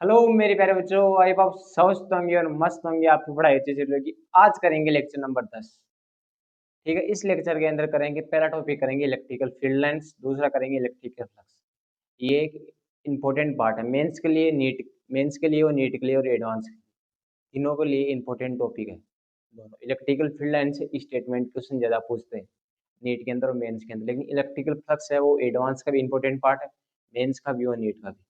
Hello मेरे प्यारे बच्चों, आई होप आप स्वस्थ होंगे और मस्त होंगे। आपकी पढ़ाई अच्छी चल रही है। आज करेंगे लेक्चर नंबर 10। ठीक है, इस लेक्चर के अंदर करेंगे, पहला टॉपिक करेंगे इलेक्ट्रिकल फील्ड लाइंस, दूसरा करेंगे इलेक्ट्रिकल फ्लक्स। ये एक इंपॉर्टेंट पार्ट है मेंस के लिए, नीट मेंस के लिए और नीट के लिए और एडवांस के लिए, तीनों के लिए इंपॉर्टेंट टॉपिक है। दोनों इलेक्ट्रिकल फील्ड लाइन से स्टेटमेंट क्वेश्चन ज़्यादा पूछते हैं नीट के अंदर और मेंस के अंदर, लेकिन इलेक्ट्रिकल फ्लक्स है वो एडवांस का भी इंपॉर्टेंट पार्ट है, मेंस का भी और नीट का भी।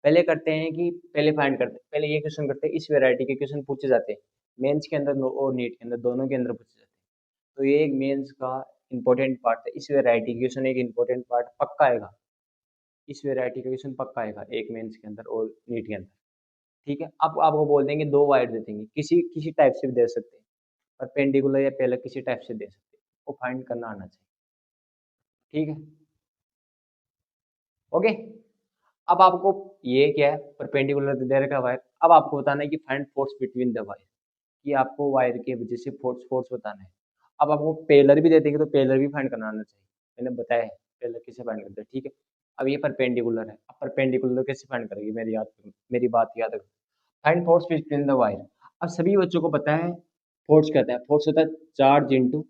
पहले करते हैं कि पहले फाइंड करते हैं, पहले ये क्वेश्चन करते हैं, इस वैरायटी के क्वेश्चन पूछे जाते हैं मेंस के अंदर और नीट के अंदर, दोनों के अंदर पूछे जाते हैं। तो ये एक मेंस का इंपॉर्टेंट पार्ट है, इस वैरायटी के क्वेश्चन एक इंपॉर्टेंट पार्ट पक्का आएगा। इस वैरायटी का क्वेश्चन पक्का आएगा एक मेंस के अंदर और नीट के अंदर। ठीक है, अब आपको बोल देंगे दो वायर दे देंगे, किसी किसी टाइप से भी दे सकते हैं, परपेंडिकुलर या पैरेलल किसी टाइप से दे सकते हैं, वो फाइंड करना आना चाहिए। ठीक है, ओके। अब आपको ये क्या है, परपेंडिकुलर दे रखा वायर, अब आपको बताना है कि find force between the wire, कि आपको वायर की वजह से फोर्स फोर्स बताना है। अब आपको पेलर भी दे देंगे तो पेलर भी फाइंड करना आना चाहिए, मैंने बताया है पेलर कैसे फाइंड करते हैं। ठीक है, अब ये परपेंडिकुलर है, अब परपेंडिकुलर कैसे फाइंड करेंगे, मेरी बात याद रखो। Find force between the wire. अब सभी बच्चों को पता है फोर्स कहता है, फोर्स होता है चार्ज इंटू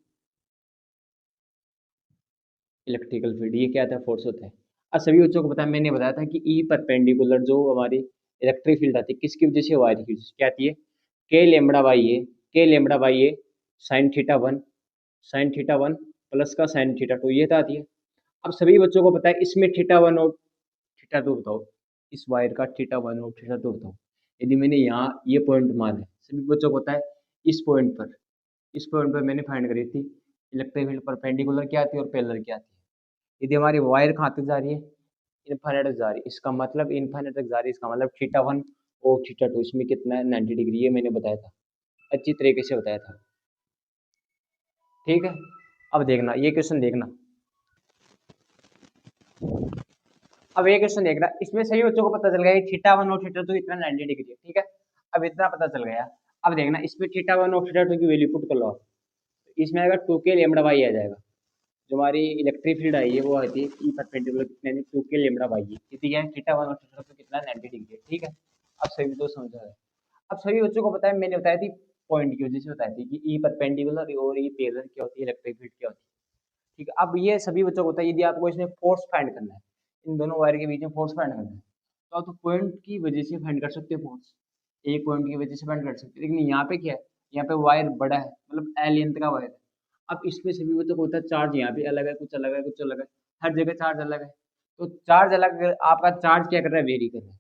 इलेक्ट्रिकल फील्ड, ये क्या था, फोर्स होता है। अब सभी बच्चों को पता है, मैंने बताया था कि ई परपेंडिकुलर जो हमारी इलेक्ट्रिक फील्ड आती है किसकी वजह से, वायर की वजह से, क्या आती है, के लेमड़ा बाई ए, के lambda by A sine theta one, sine theta one plus का साइन थीटा टू, ये तो आती है। अब सभी बच्चों को पता है इसमें थीटा वन और थीटा टू बताओ, इस वायर का थीटा वन और थीटा टू बताओ। यदि मैंने यहाँ ये पॉइंट माना है, सभी बच्चों को पता है इस पॉइंट पर मैंने फाइंड करी थी इलेक्ट्रिक फील्ड परपेंडिकुलर क्या आती है और पैरेलल क्या आती है। यदि हमारी वायर कहाँ तक जा रही है, इनफाइनाइट तक जा रही है, इसका मतलब इनफाइनाइट तक जा रही है, इसका मतलब थीटा वन और थीटा टू इसमें कितना है, 90 डिग्री, ये मैंने बताया था, अच्छी तरीके से बताया था। ठीक है, अब देखना ये क्वेश्चन देखना, अब ये क्वेश्चन देखना, इसमें सभी बच्चों को पता चल गया थीटा वन और थीटा टू इतना 90 डिग्री है। ठीक है, अब इतना पता चल गया। अब देखना इसमें थीटा वन और थीटा टू की वैल्यू पुट कर लो आप। इसमें आएगा टू के लेमड़ा वाई आ जाएगा, जो हमारी इलेक्ट्रिक फील्ड आई है वो आती है ई परपेंडिकुलर कितने, टू के लेमड़ा वाई है, कितनी है, थीटा वन और थीटा टू कितना, 90 डिग्री है। ठीक है, अब सभी तो समझा है। अब सभी बच्चों को पता है, मैंने बताई थी पॉइंट की वजह से बताई थी कि ई परपेंडिकुलर और ई पेलर क्या होती है, इलेक्ट्रिक फील्ड क्या होती है। ठीक है, अब ये सभी बच्चों को पता है, यदि आपको इसमें फोर्स फाइंड करना है, इन दोनों वायर के बीच में फोर्स फाइंड करना है, तो आप तो पॉइंट की वजह से फाइंड कर सकते हो फोर्स, एक पॉइंट की वजह से फाइंड कर सकते हो। लेकिन यहाँ पे क्या है, यहाँ पे वायर बड़ा है, मतलब एल लेंथ का वायर है। अब इसमें सभी बच्चों को होता है चार्ज, यहाँ पे अलग है, कुछ अलग है, कुछ अलग है, हर जगह चार्ज अलग है। तो चार्ज अलग, आपका चार्ज क्या कर रहा है, वेरी कर रहा है।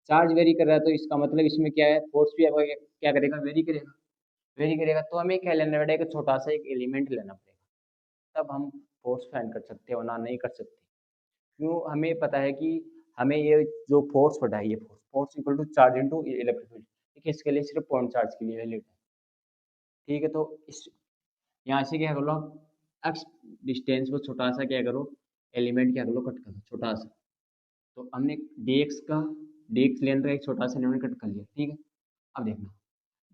चार्ज वेरी कर रहा है तो इसका मतलब इसमें क्या है, फोर्स भी आपका क्या करेगा, वेरी करेगा। वेरी करेगा तो हमें क्या लेना पड़ेगा, एक छोटा सा एक एलिमेंट लेना पड़ेगा, तब हम फोर्स फाइंड कर सकते हैं, वरना नहीं कर सकते। क्यों, हमें पता है कि हमें ये जो फोर्स पता है, ये force force equal to charge into electric field. ठीक है, इसके लिए सिर्फ पॉइंट चार्ज के लिए वैलिड है। ठीक है, तो इस यहाँ से क्या करो आप, एक्स डिस्टेंस को छोटा सा क्या करो, एलिमेंट क्या करो, कट करो छोटा सा। तो हमने डी एक्स लेंथ का एक छोटा सा एलिमेंट कट कर लिया। ठीक है, अब देखना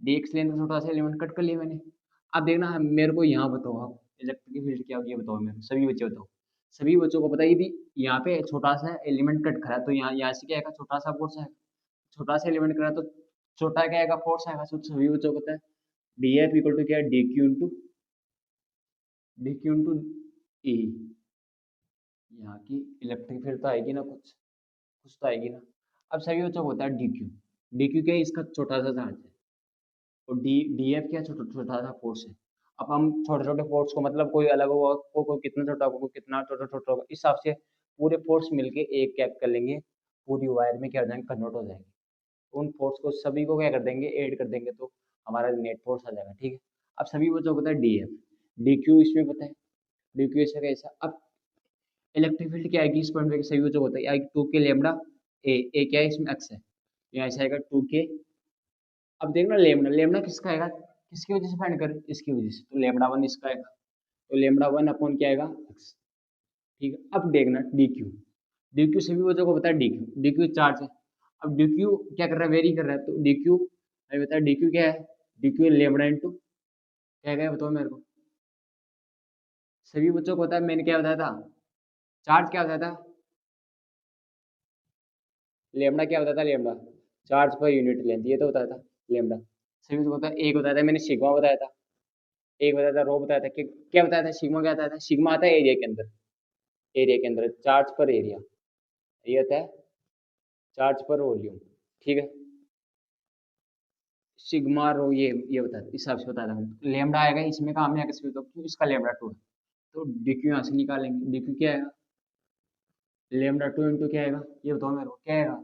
डी एक्स लेंथ का छोटा सा एलिमेंट कट कर लिया मैंने। अब देखना मेरे को यहाँ बताओ, आप इलेक्ट्रिक फील्ड क्या होगी ये बताओ, मेरे को सभी बच्चे बताओ। सभी बच्चों को पता है यदि यहाँ पे छोटा सा एलिमेंट कट करा है, तो यहाँ यहाँ से क्या आएगा, छोटा सा फोर्स आएगा। छोटा सा एलिमेंट करा तो छोटा क्या आएगा, फोर्स आएगा। तो सभी बच्चों को पता है डी एफ इक्वल टू क्या है, डी क्यू इंटू ई। यहाँ की इलेक्ट्रिक फील्ड तो आएगी ना, कुछ कुछ तो आएगी ना। अब सभी बच्चों को पता है डी क्यू क्या है, इसका छोटा सा चार्ज है, और डी एफ क्या, छोटा छोटा सा फोर्स है। अब हम छोटे छोटे फोर्स को, मतलब कोई अलग होगा, कोई कितना छोटा होगा, कोई कितना छोटा छोटा होगा, इस हिसाब से पूरे फोर्स मिलके एक क्या कर लेंगे, पूरी वायर में क्या हो जाएंगे, कन्वर्ट हो जाएंगे। तो उन फोर्स को सभी को क्या कर देंगे, ऐड कर देंगे, तो हमारा नेट फोर्स आ जाएगा। ठीक है, अब सभी बच्चों को पता है डी एफ, डी क्यू इसमें पता है, डी क्यू ऐसा कैसा। अब इलेक्ट्रिक फील्ड क्या आएगी इस पॉइंट पे, सभी बच्चों को पता है टू के लेमड़ा ए क्या है, इसमें एक्स है, यहाँ ऐसा आएगा टू के। अब देखना लेमड़ा, लेमड़ा किसका आएगा, किसकी वजह से फाइंड कर, इसकी वजह से, तो लेमड़ा वन इसका आएगा, तो लेमड़ा वन अपॉन क्या आएगा, एक्स। ठीक है, अब देखना डी क्यू सभी बच्चों को पता है डी क्यू चार्ज है। अब डी क्यू क्या कर रहा है, वेरी कर रहा है, तो डी क्यू हमें बता, डी क्यू क्या है, डी क्यू लेमड़ा इंटू क्या है, बताओ मेरे को। सभी बच्चों को पता है, मैंने क्या बताया था, चार्ज क्या बताया था, लेमड़ा क्या बताया था, lambda charge per unit length, ये तो बताया था लेमडा। सभी तो बताया, एक बताया था मैंने सिग्मा बताया था, एक बताया था रो बताया था कि क्या बताया था, सिग्मा क्या बताया था, सिग्मा आता है एरिया के अंदर, एरिया के अंदर चार्ज पर एरिया, ये होता है चार्ज पर वॉल्यूम, ठीक है। सिग्मा रो ये बताया था, इस हिसाब से बताया था। लेमडा आएगा इसमें काम नहीं आएगा, इसमें तो क्यों, इसका लेमडा 2 है, तो डीक्यू यहाँ से निकालेंगे, डीक्यू क्या आएगा, लेमडा 2 इंटू क्या आएगा, ये बताओ मेरे को क्या आएगा,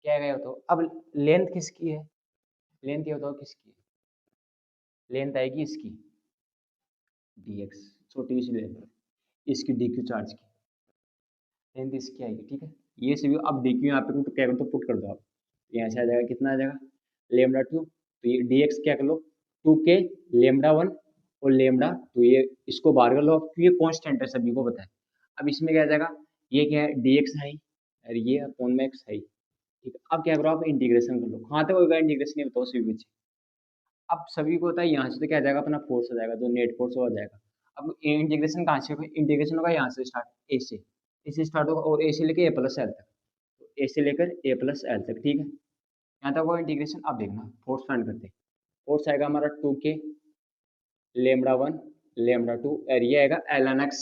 क्या आएगा ये बताओ। अब लेंथ किसकी है, लेंथ ये बताओ किसकी है, लेंथ आएगी इसकी dx, छोटी सी लेंथ, इसकी dq चार्ज की लेंथ इसकी आएगी, ठीक है। ये सभी अब dq यहाँ पे क्या करो तो पुट कर दो आप, यहाँ से आ जाएगा, कितना आ जाएगा लेमडा 2, तो ये dx क्या कर लो 2 के लेमडा 1 और लेमडा, तो ये इसको बाहर कर लो क्योंकि ये कांस्टेंट है सभी को पता है। अब इसमें क्या आ जाएगा, ये क्या है dx है और ये अपॉन में x है, ठीक है। अब क्या करो आप इंटीग्रेशन कर लो, कहाँ तक होगा इंटीग्रेशन ये बताओ सभी बच्चे। अब सभी को होता है यहाँ से तो क्या आ जाएगा अपना फोर्स हो जाएगा, तो नेट फोर्स हो जाएगा। अब इंटीग्रेशन कहाँ से होगा, इंटीग्रेशन होगा यहाँ से स्टार्ट, ए से स्टार्ट होगा और ए से लेकर ए प्लस एल तक, तो ए से लेकर ए प्लस एल तक, ठीक है। यहाँ तक होगा इंटीग्रेशन। अब देखना फोर्स फाइंड करते हैं, फोर्स आएगा हमारा 2 के लेमडा 1 लेमडा 2 और ये आएगा L N X,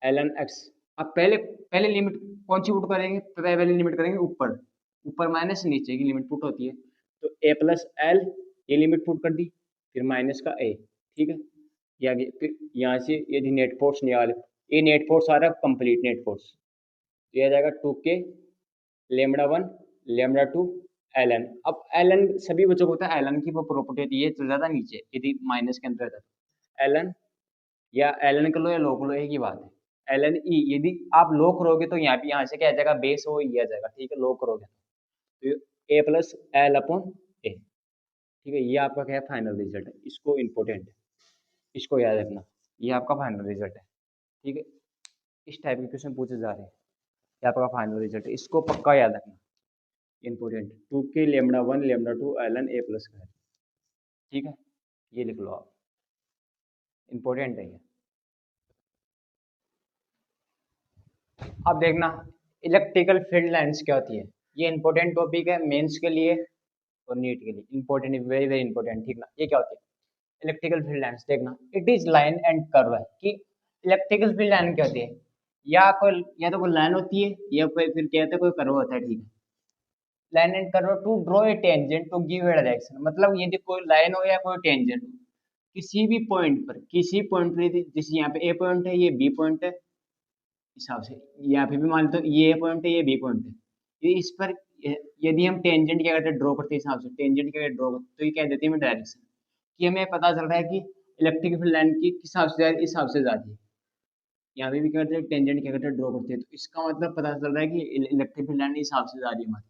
L N X. अब पहले पहले लिमिट कौन सी पुट करेंगे, पहले लिमिट करेंगे ऊपर, ऊपर माइनस नीचे की लिमिट पुट होती है, तो ए प्लस एल ये लिमिट पुट कर दी, फिर माइनस का ए, ठीक है। या फिर यहाँ से यदि नेट फोर्स निकाले, ये नेट फोर्स आ रहा है कंप्लीट नेट फोर्स, तो ये आ जाएगा 2 के लेमडा 1 लेमडा 2 एल एन। अब एल एन सभी बच्चों को होता है, एल एन की वो प्रॉपर्टी होती है, ये चल जाता है नीचे यदि माइनस के अंदर रहता है एल एन, या एल एन कर लो या लो कर लो, एक ही बात है एल एन ई। यदि आप लो करोगे तो यहाँ पे यहाँ से क्या आ जाएगा बेस वो ई आ जाएगा, ठीक है, लो करोगे तो ए प्लस एल अपॉन ए, ठीक है। ये आपका क्या है फाइनल रिजल्ट है, इसको इंपॉर्टेंट है, इसको याद रखना, ये आपका फाइनल रिजल्ट है, ठीक है। इस टाइप के क्वेश्चन पूछे जा रहे हैं, ये आपका फाइनल रिजल्ट है, इसको पक्का याद रखना, इंपॉर्टेंट। 2 के lambda 1 lambda 2 L N A plus का है, ठीक है, ये लिख लो आप, इंपॉर्टेंट है ये। अब देखना इलेक्ट्रिकल फील्ड लाइंस क्या होती है, ये इंपॉर्टेंट टॉपिक है मेंस के लिए और नीट के लिए, इंपॉर्टेंट, वेरी वेरी इंपॉर्टेंट, ठीक ना। ये क्या होती है इलेक्ट्रिकल फील्ड लाइंस, देखना it is line and curve है कि इलेक्ट्रिकल फील्ड लाइन क्या होती है, या तो कोई लाइन होती है या फिर क्या होता है कोई कर्व होता है, ठीक है। Line and curve to draw a tangent to give a direction, मतलब यदि कोई लाइन हो या कोई टेंजेंट हो, किसी भी पॉइंट पर, किसी पॉइंट पर यदि जैसे यहाँ पे ए पॉइंट है ये बी पॉइंट है, हिसाब से यहाँ पे भी मान लो ये पॉइंट है ये बी पॉइंट है, ये इस पर यदि हम टेंजेंट क्या करते हैं ड्रॉ करते हैं, हिसाब से टेंजेंट क्या ड्रॉ करते तो ये क्या देती है हमें डायरेक्शन, कि हमें पता चल रहा है कि इलेक्ट्रिक फील्ड लाइन की किस हिसाब से इस हिसाब से जाती है। यहाँ पे भी क्या करते हैं टेंजेंट क्या करते हैं ड्रॉ करते हैं, तो इसका मतलब पता चल रहा है कि इलेक्ट्रिक फील्ड लाइन इस हिसाब से जा रही है हमारी,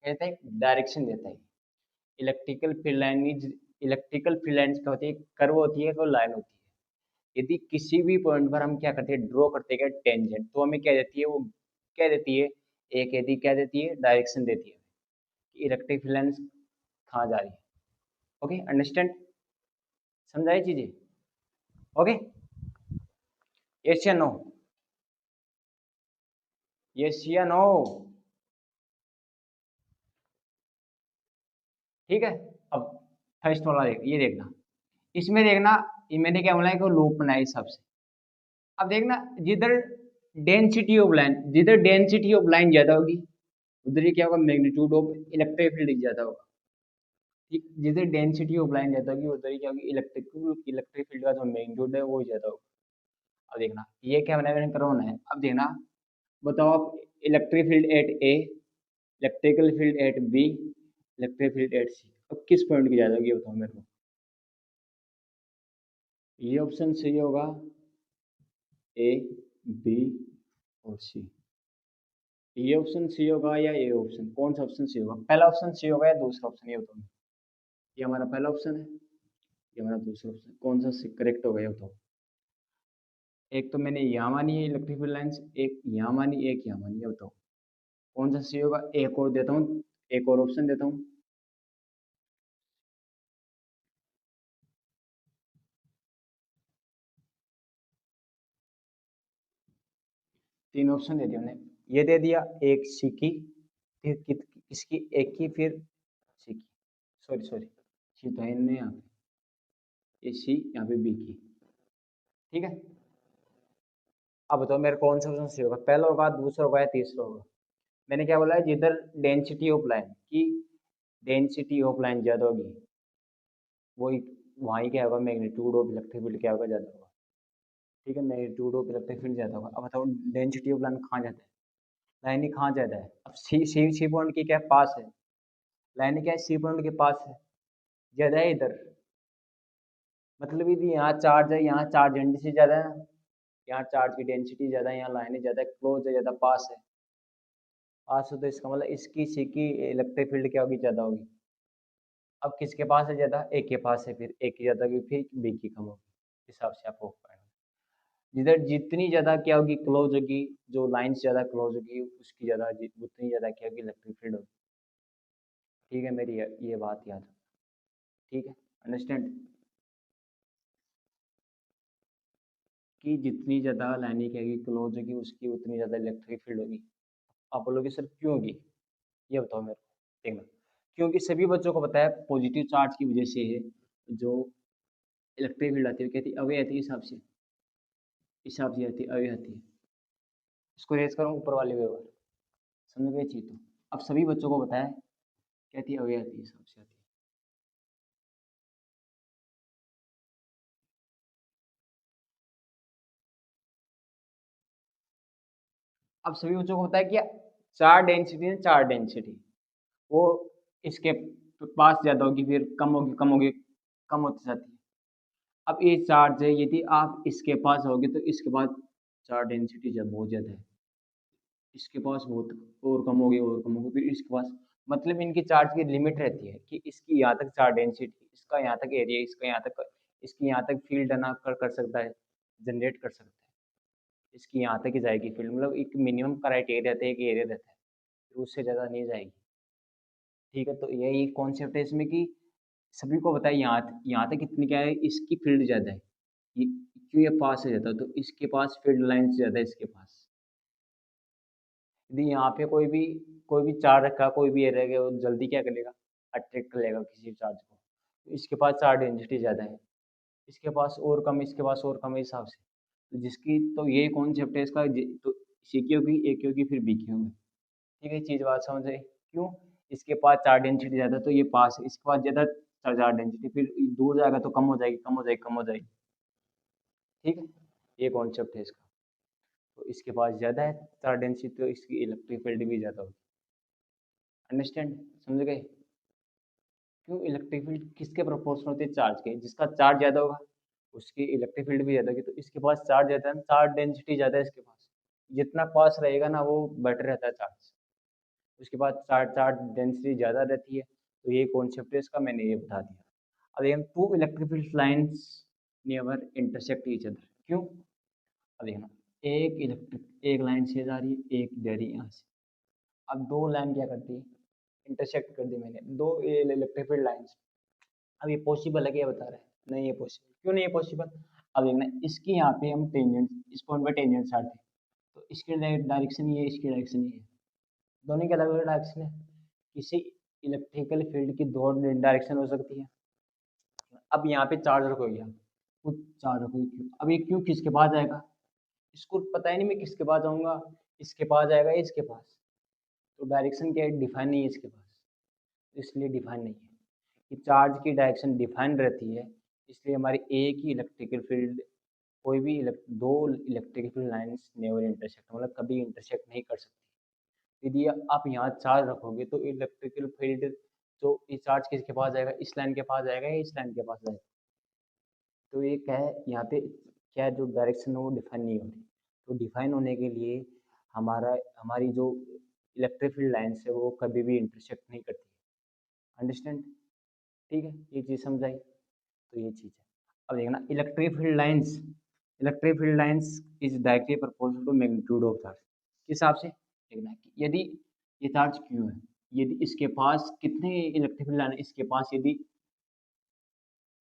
कहते हैं डायरेक्शन देता है। Electrical field line electrical field line क्या होती है, कर्व होती है, कोई लाइन होती है। यदि किसी भी पॉइंट पर हम क्या करते हैं ड्रॉ करते हैं टेंजेंट, तो हमें क्या देती है वो, क्या देती है, एक यदि क्या देती है डायरेक्शन देती है कि इलेक्ट्रिक फील्ड लाइंस कहाँ जा रही है। ओके अंडरस्टैंड, समझाई चीजें, ओके, यस या नो, यस या नो, ठीक है। अब फर्स्ट वाला ये देखना, इसमें देखना, ये मैंने क्या बोला है कि लूप बनाया इस सबसे। अब देखना जिधर डेंसिटी ऑफ लाइन, जिधर डेंसिटी ऑफ लाइन ज्यादा होगी उधर ही क्या होगा मैग्नीट्यूड ऑफ इलेक्ट्रिक फील्ड ज्यादा होगा, ठीक। जिधर डेंसिटी ऑफ लाइन ज्यादा होगी उधर ही क्या होगी इलेक्ट्रिक फील्ड का जो मैग्नीट्यूड है वो ज्यादा होगा। अब देखना ये क्या बनाया मैंने करवाना है, अब देखना बताओ आप electric field at A, electrical field at B, electric field at C, अब किस पॉइंट की ज्यादा होगी ये बताओ मेरे को। ये ऑप्शन सही होगा ए, बी और सी, ये ऑप्शन सी होगा या ए ऑप्शन, कौन सा ऑप्शन सी होगा, पहला ऑप्शन सी होगा या दूसरा ऑप्शन, ये बताओ। ये हमारा पहला ऑप्शन है, ये हमारा दूसरा ऑप्शन, कौन सा करेक्ट होगा ये बताओ। एक तो मैंने यहाँ मानी है इलेक्ट्रिक फील्ड लाइंस, एक यहाँ मानी एक यहाँ मानी, ये बताओ कौन सा सी होगा। एक और देता हूँ, एक और ऑप्शन देता हूँ, तीन ऑप्शन दे दिया हमने, ये दे दिया एक सी की, इसकी एक की फिर सी की, सॉरी सॉरी, सी तो है नहीं यहाँ पे, ये सी यहाँ पे बी की। ठीक है, अब बताओ मेरे कौन सा ऑप्शन सही होगा, पहला होगा, दूसरा होगा या तीसरा होगा। मैंने क्या बोला है, जिधर डेंसिटी ऑफ लाइन की डेंसिटी ऑफ लाइन ज्यादा होगी वही, वहाँ ही क्या होगा, मैग्नीट्यूड ऑफ इलेक्ट्रिक फील्ड क्या होगा, ज्यादा होगा। ठीक है, मैग्नीट्यूड ऑफ इलेक्ट्रिक फील्ड ज्यादा होगा। अब बताओ डेंसिटी ऑफ लाइन कहाँ ज्यादा है, लाइन ही कहाँ ज्यादा है। अब सी पॉइंट के क्या पास है, लाइन क्या है, सी पॉइंट के पास है, ज्यादा है इधर। मतलब यदि यहाँ चार्ज है, यहाँ चार्ज डेंसिटी ज्यादा है, यहाँ चार्ज की डेंसिटी ज्यादा है, यहाँ लाइन ज्यादा क्लोज है, ज्यादा पास है। पास हो तो इसका मतलब इसकी सी की इलेक्ट्रिक फील्ड क्या होगी, ज्यादा होगी। अब किसके पास है ज्यादा, ए के पास है, फिर ए की ज्यादा होगी, फिर बी की कम होगी। इस हिसाब से आपको जिधर जितनी ज्यादा क्या होगी, क्लोज होगी, जो लाइंस ज्यादा क्लोज होगी उसकी ज्यादा उतनी ज्यादा क्या होगी, इलेक्ट्रिक फील्ड होगी। ठीक है, मेरी ये बात याद है। ठीक है, अंडरस्टैंड, कि जितनी ज्यादा लाइनें क्या होगी, क्लोज होगी, उसकी उतनी ज्यादा इलेक्ट्रिक फील्ड होगी। आप बोलोगे सर क्यों होगी, ये बताओ मेरे को, देखना। क्योंकि सभी बच्चों को पता है पॉजिटिव चार्ज की वजह से है जो इलेक्ट्रिक फील्ड आती है, कहती है अवे आती है, हिसाब से आती है, अवे आती है। इसको रेज करूँ ऊपर वाले वे पर, समझ गए चीज। तो अब सभी बच्चों को पता है कहती है अवे आती है, हिसाब से आती है। अब सभी बच्चों को पता है कि चार डेंसिटी है, चार डेंसिटी वो इसके पास ज्यादा होगी, फिर कम होगी, कम होगी, कम होती जाती है। अब ये चार्ज है, यदि आप इसके पास होगे तो इसके पास चार डेंसिटी जब बहुत ज्यादा है, इसके पास बहुत और कम होगी, और कम होगी, फिर इसके पास, मतलब इनकी चार्ज की लिमिट रहती है कि इसकी यहाँ तक चार डेंसिटी, इसका यहाँ तक एरिया, इसका यहाँ तक, इसकी यहाँ तक फील्ड ना कर सकता है, जनरेट कर सकता है। इसकी यहाँ तक ही जाएगी फील्ड, मतलब एक मिनिमम क्राइटेरिया रहता है, एक एरिया रहता है, फिर उससे ज़्यादा नहीं जाएगी। ठीक है, तो यही कॉन्सेप्ट है इसमें कि सभी को बताया यहाँ तक कितनी क्या है, इसकी फील्ड ज़्यादा है, ये क्यों, ये पास है ज़्यादा, तो इसके पास फील्ड लाइन ज़्यादा है इसके पास। यदि यहाँ पे कोई भी चार्ज रखा, कोई भी एरिया है, वो जल्दी क्या करेगा, अट्रैक्ट कर लेगा किसी चार्ज को। तो इसके पास चार्ज डेंसिटी ज़्यादा है, इसके पास और कम, इसके पास और कम, इस हिसाब से। तो जिसकी, तो ये कॉन्सेप्ट है इसका, तो सी की होगी, ए की होगी, फिर बी की होगी। ठीक है, चीज़ बात समझ आई क्यों, इसके पास चार्ज डेंसिटी ज़्यादा, तो ये पास है, इसके पास ज़्यादा चार्ज डेंसिटी, फिर दूर जाएगा तो कम हो जाएगी, कम हो जाएगी, कम हो जाएगी। ठीक है, ये कॉन्सेप्ट है इसका। तो इसके पास ज़्यादा है चार्ज डेंसिटी, तो इसकी इलेक्ट्रिक फील्ड भी ज़्यादा होगी। अंडरस्टैंड, समझ गए। क्यों, इलेक्ट्रिक फील्ड किसके प्रोपोर्शनल होती है, चार्ज के, जिसका चार्ज ज़्यादा होगा उसकी इलेक्ट्रिक फील्ड भी ज़्यादा होगी। तो इसके पास चार्ज ज़्यादा है, चार्ज डेंसिटी ज़्यादा है इसके पास, जितना पास रहेगा ना वो बेटर रहता है चार्ज, उसके बाद चार्ज चार्ज डेंसिटी ज़्यादा रहती है। तो ये कॉन्सेप्ट है इसका, मैंने ये बता दिया। अब देखना, two electric field lines near intersect each other, क्यों। अब देखना, एक लाइन से जा रही है, एक जा रही है यहाँ से। अब दो लाइन क्या करती है, इंटरसेक्ट कर दी मैंने, दो इलेक्ट्रिक फील्ड लाइन्स। अब ये पॉसिबल है क्या, ये बता रहे हैं, नहीं ये पॉसिबल, क्यों नहीं है पॉसिबल। अब देखना, इसकी यहाँ पे हम टेंजेंट, इस पॉइंट पे टेंजेंट साट है, तो इसकी डायरेक्शन ये है, इसकी डायरेक्शन ये है, दोनों की अलग अलग डायरेक्शन है। किसी इलेक्ट्रिकल फील्ड की दो डायरेक्शन हो सकती है। अब यहाँ पे चार्ज रखोगे आप, कुछ चार्ज रखोगे क्यों, अब ये क्यों किसके पास जाएगा, इसको पता ही नहीं मैं किसके पास जाऊंगा, इसके पास जाएगा या इसके पास। तो डायरेक्शन क्या है, डिफाइन नहीं है इसके पास, इसलिए डिफाइन नहीं है। कि चार्ज की डायरेक्शन डिफाइन रहती है, इसलिए हमारी एक ही इलेक्ट्रिकल फील्ड, कोई भी दो electrical field lines never intersect, मतलब कभी इंटरसेक्ट नहीं कर सकती। यदि आप यहाँ चार्ज रखोगे तो इलेक्ट्रिकल फील्ड, जो ये चार्ज किसके पास जाएगा, इस लाइन के पास जाएगा या इस लाइन के पास जाएगा। तो ये क्या है, यहाँ पे क्या है, जो डायरेक्शन है वो डिफाइन नहीं होती। तो डिफाइन होने के लिए हमारी जो इलेक्ट्रिक फील्ड लाइन्स है वो कभी भी इंटरसेक्ट नहीं करती। अंडरस्टैंड, ठीक है, ये चीज़ समझाई। तो ये चीज़ है। अब देखना, electric field lines is directly proportional to magnitude of charge. किस हिसाब से, देखना कि यदि ये चार्ज क्यों है, यदि इसके पास कितने इलेक्ट्रिक फील्ड लाइन है, इसके पास यदि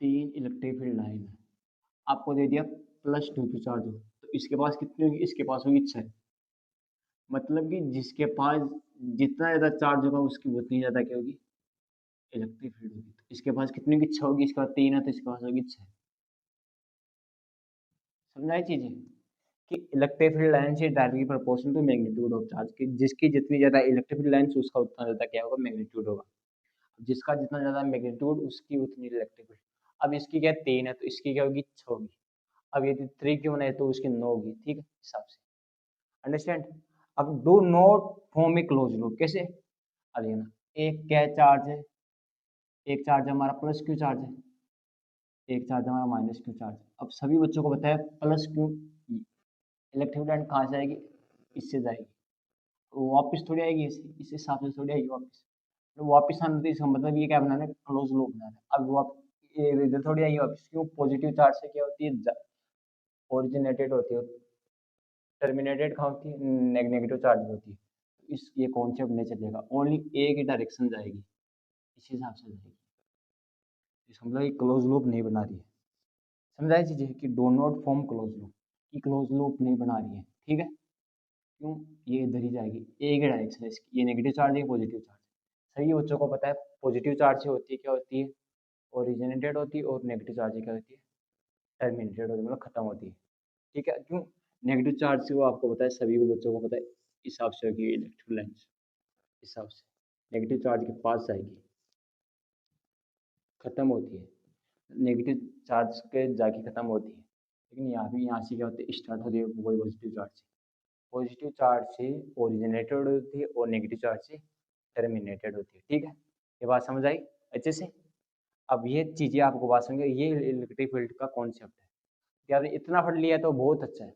तीन इलेक्ट्रिक फील्ड लाइन है, आपको दे दिया +2 पे चार्ज हो, तो इसके पास कितनी होगी, इसके पास होगी 6। मतलब कि जिसके पास जितना ज़्यादा चार्ज होगा उसकी उतनी ज़्यादा क्या होगी, इलेक्ट्रिक फील्ड होगी। तो इसके पास कितनी की 6 होगी, इसके पास 3 है तो इसके पास होगी 6। समझाई चीज़ें कि electric field lines is directly proportional to magnitude of charge, कि जिसकी जितनी ज़्यादा इलेक्ट्रिक फील्ड लाइन्स उसका उतना ज़्यादा क्या होगा, मैग्नीट्यूड होगा। जिसका जितना ज़्यादा मैग्नीट्यूड उसकी उतनी इलेक्ट्रिक फील्ड। अब इसकी क्या 3 है तो इसकी क्या होगी 6 होगी। अब यदि 3 क्यों है तो उसकी 9 होगी। ठीक है, हिसाब से अंडरस्टैंड। अब do not form A close loop, कैसे, अब देखना, एक क्या चार्ज है, एक चार्ज हमारा प्लस क्यू चार्ज है, एक चार्ज हमारा माइनस क्यू चार्ज। अब सभी बच्चों को बताया प्लस क्यू इलेक्ट्रिक करंट कहाँ से आएगी, इससे जाएगी, तो वापस थोड़ी आएगी, इस हिसाब से थोड़ी आएगी वापस। तो वापस आने तो इसका मतलब ये क्या बनाना है, क्लोज लूप बनाना है। अब वो ये इधर थोड़ी आएगी वापस, क्यों, पॉजिटिव चार्ज से क्या होती है, ओरिजिनेटेड होती है, टर्मिनेटेड कहाँ होती है, नेगेटिव चार्ज होती है। इस ये कॉन्सेप्ट नहीं चलेगा, ओनली एक ही डायरेक्शन जाएगी, इस हिसाब से जाएगी। इसका मतलब ये क्लोज लूप नहीं बना रही है। समझाई चीजें कि do not form close loop, की क्लोज लूप नहीं बना रही है। ठीक है, क्यों, ये इधर ही जाएगी, एक ही डायरेक्शन है इसकी, ये नेगेटिव चार्ज है, पॉजिटिव चार्ज। सभी बच्चों को पता है पॉजिटिव चार्ज से होती है क्या होती है, ओरिजिनेटेड होती है, और नेगेटिव चार्ज से क्या होती है, टर्मिनेटेड होती है, मतलब खत्म होती है। ठीक है, क्यों, नेगेटिव चार्ज से वो आपको पता है, सभी को बच्चों को पता है, इस हिसाब से होगी इलेक्ट्रिक लाइन्स, इस हिसाब से नेगेटिव चार्ज के पास जाएगी, खत्म होती है, नेगेटिव चार्ज के जाके खत्म होती है। लेकिन यहाँ भी, यहाँ से क्या होती है, स्टार्ट होती है वही पॉजिटिव चार्ज से, पॉजिटिव चार्ज से ओरिजिनेटेड होती है, और नेगेटिव चार्ज से टर्मिनेटेड होती है। ठीक है, ये बात समझ आई अच्छे से। अब ये चीज़ें आपको बात समझ, ये इलेक्ट्रिक फील्ड का कॉन्सेप्ट है। यार इतना पढ़ लिया तो बहुत अच्छा है।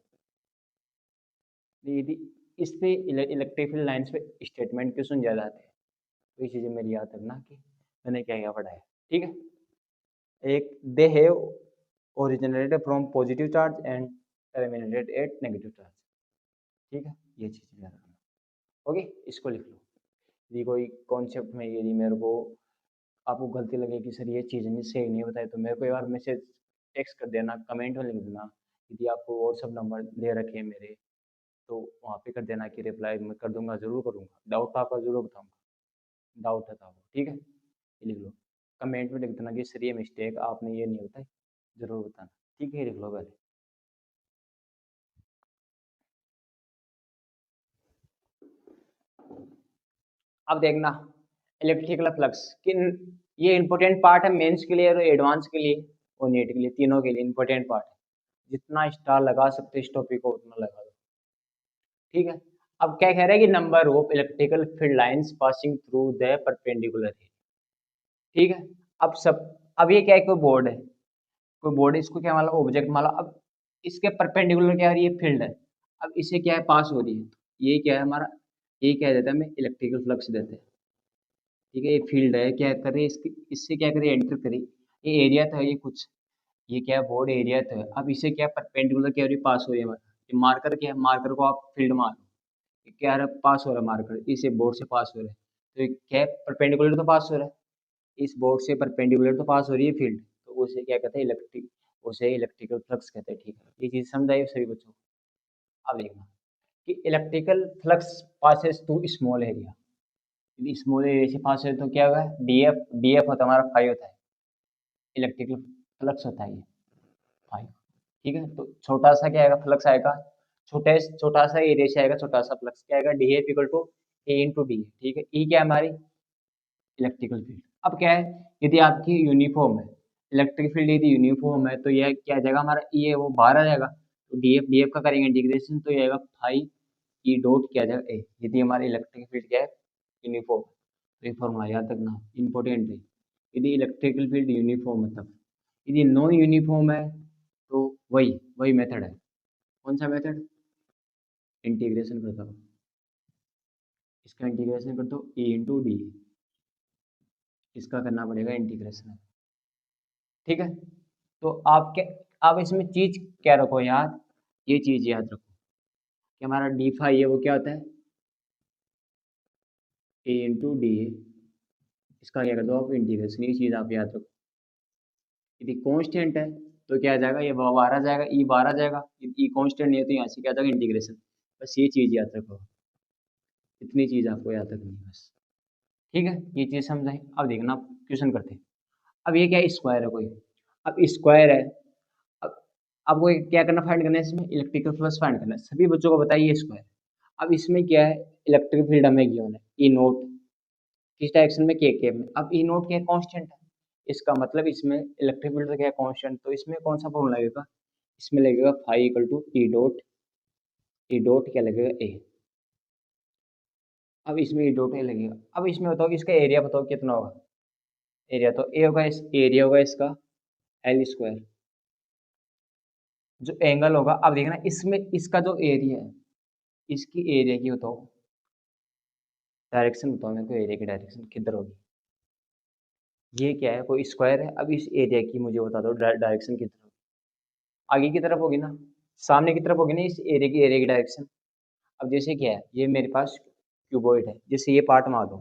यदि इस पे इलेक्ट्रिक फील्ड लाइन्स पे स्टेटमेंट क्वेश्चन ज़्यादा आते हैं, तो ये चीज़ें मेरी याद रखना कि मैंने क्या क्या पढ़ा है। ठीक है, एक they have originated from positive charge and terminated at negative charge. ठीक है, ये चीज़ याद रखना। ओके, इसको लिख लो। यदि कोई कॉन्सेप्ट में यदि मेरे को आपको गलती लगे कि सर ये चीज़ नहीं सही नहीं बताई, तो मेरे को एक बार मैसेज टेक्स्ट कर देना, कमेंट में लिख देना। यदि आपको व्हाट्सअप नंबर दे रखे हैं मेरे, तो वहाँ पे कर देना कि रिप्लाई मैं कर दूंगा, ज़रूर करूँगा, डाउट आपका ज़रूर बताऊँगा, डाउट है तो आपको। ठीक है, ये लिख लो, कमेंट में लिख देना कि सर ये मिस्टेक आपने ये नहीं बताई, ज़रूर बताना। ठीक है, ये लिख लो पहले। अब देखना इलेक्ट्रिकल फ्लक्स कि ये इंपॉर्टेंट पार्ट है मेंस के लिए और एडवांस के लिए और नीट के लिए, तीनों के लिए इंपॉर्टेंट पार्ट है। जितना स्टार लगा सकते इस टॉपिक को उतना लगा दो। ठीक है, अब क्या कह रहा है कि number of electrical field lines passing through the perpendicular है। ठीक है, अब सब, अब ये क्या है, कोई बोर्ड है, कोई बोर्ड है, इसको क्या माना, ऑब्जेक्ट माना। अब इसके परपेंडिकुलर क्या है, ये फील्ड है। अब इसे क्या है, पास हो रही है, तो ये क्या है हमारा, ये क्या देता है, हमें इलेक्ट्रिकल फ्लक्स देते हैं। ठीक है, ये फील्ड है, क्या करे इसकी, इससे क्या करे, एंटर करे, ये एरिया था ये कुछ, ये क्या है, बोर्ड एरिया था। अब इसे क्या परपेंडिकुलर क्या हो रही है, पास हो रही है हमारा। ये मार्कर क्या है, मार्कर को आप फील्ड मान लो, ये क्या है, पास हो रहा है मार्कर, इसे बोर्ड से पास हो रहा है, तो ये क्या है, परपेंडिकुलर तो पास हो रहा है, इस बोर्ड से परपेंडिकुलर तो पास हो रही है फील्ड, तो उसे क्या कहते हैं, इलेक्ट्रिक, उसे इलेक्ट्रिकल फ्लक्स कहते हैं। ठीक है, ये चीज़ समझ आई सभी बच्चों को। अब देखना कि electrical flux passes through small area, यदि स्मॉल एरिया से पास है तो क्या होगा, डीएफ, डीएफ होता है हमारा 5 होता है, इलेक्ट्रिकल फ्लक्स होता है ये 5। ठीक है, तो छोटा सा क्या आएगा, फ्लक्स आएगा, छोटा सा एरिया से आएगा, छोटा सा फ्लक्स क्या आएगा, D F equal to A into D. ठीक है, ई क्या है हमारी, इलेक्ट्रिकल फील्ड। अब क्या है, यदि आपकी यूनिफॉर्म है, इलेक्ट्रिक फील्ड यदि यूनिफॉर्म है, तो यह क्या आ जाएगा, हमारा ई है वो बाहर आ जाएगा, तो डी एफ का करेंगे इंटीग्रेशन, तो ये आएगा 5 ई डॉट क्या आ जाएगा ए, यदि हमारी इलेक्ट्रिक फील्ड क्या है, यूनिफॉर्म। तो ये फॉर्मूला याद रखना, इंपॉर्टेंट है, यदि इलेक्ट्रिकल फील्ड यूनिफॉर्म है तब। यदि नॉन यूनिफॉर्म है तो वही वही मेथड है। कौन सा मेथड, इंटीग्रेशन करता हूँ, इसका इंटीग्रेशन करता हूँ ए इंटू डी, इसका करना पड़ेगा इंटीग्रेशन। ठीक है, तो आप क्या, आप इसमें चीज क्या रखो याद, ये चीज याद रखो कि हमारा डी फाई है वो क्या होता है, ए इंटू डी, इसका क्या कर दो आप, इंटीग्रेशन, ये चीज आप याद रखो। यदि कांस्टेंट है तो क्या आ जाएगा, ये बाहर आ जाएगा, ई बाहर आ जाएगा, ई कांस्टेंट नहीं है तो यहाँ से क्या आ जाएगा, इंटीग्रेशन। बस ये चीज याद रखो। इतनी चीज आपको याद रखनी है बस। ठीक है, ये चीज समझाएं। अब देखना क्वेश्चन करते हैं। अब ये क्या है, स्क्वायर है कोई। अब स्क्वायर है। अब आपको क्या करना, फाइंड करना है इसमें इलेक्ट्रिकल फ्लक्स फाइंड करना है। सभी बच्चों को बताइए स्क्वायर। अब इसमें क्या है, इलेक्ट्रिक फील्ड हमें गिवन है ई नोट, किस डायरेक्शन में के में। अब ई नोट क्या है, कांस्टेंट है। इसका मतलब इसमें इलेक्ट्रिक फील्ड तो क्या है, कांस्टेंट। तो इसमें कौन सा फॉर्मूला लगेगा, इसमें लगेगा phi equal to E dot क्या लगेगा ए। अब इसमें ई डॉट ए लगेगा। अब इसमें बताओ इसका एरिया बताओ कितना होगा। एरिया तो ए होगा, इस एरिया होगा इसका एल स्क्वायर। जो एंगल होगा, अब देखना इसमें इसका जो एरिया है, इसकी एरिया की बताओ डायरेक्शन, बताओ मेरे को एरिया की डायरेक्शन किधर होगी। ये क्या है, कोई स्क्वायर है। अब इस एरिया की मुझे बता दो डायरेक्शन किधर होगी। आगे की तरफ होगी ना, सामने की तरफ होगी ना, इस एरिया की डायरेक्शन। अब जैसे क्या है, ये मेरे पास क्यूबॉइड है, जैसे ये पार्ट मार दो,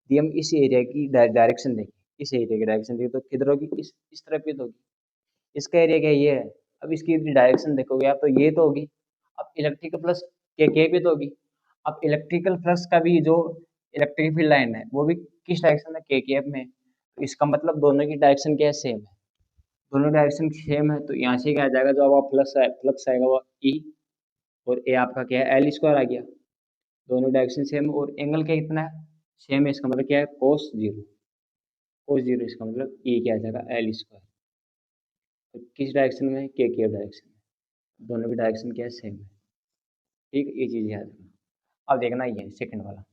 यदि हम इस एरिया की डायरेक्शन देखें, इस एरिया की डायरेक्शन देखें तो किधर होगी, इस तरफ की तो होगी। इसका एरिया क्या ये है। अब इसकी डायरेक्शन देखोगे आप तो ये तो होगी। अब इलेक्ट्रिकल प्लस के भी तो होगी। अब इलेक्ट्रिकल फ्लक्स का भी जो इलेक्ट्रिक फील्ड लाइन है वो भी किस डायरेक्शन में, के में। तो इसका मतलब दोनों की डायरेक्शन क्या है, सेम है। दोनों डायरेक्शन सेम है तो यहाँ से क्या आ जाएगा, जो आपका फ्लक्स आएगा वो ई, और ए आपका क्या है, एल स्क्वायर आ गया। दोनों डायरेक्शन सेम और एंगल क्या कितना है, सेम है। इसका मतलब क्या है, कोस जीरो। कोस जीरो इसका मतलब ई क्या आ जाएगा, एल स्क्वायर। तो किस डायरेक्शन में, के डायरेक्शन में। दोनों की डायरेक्शन क्या है, सेम है। ठीक है, ये चीज़ याद रखना। अब देखना ये सेकंड वाला,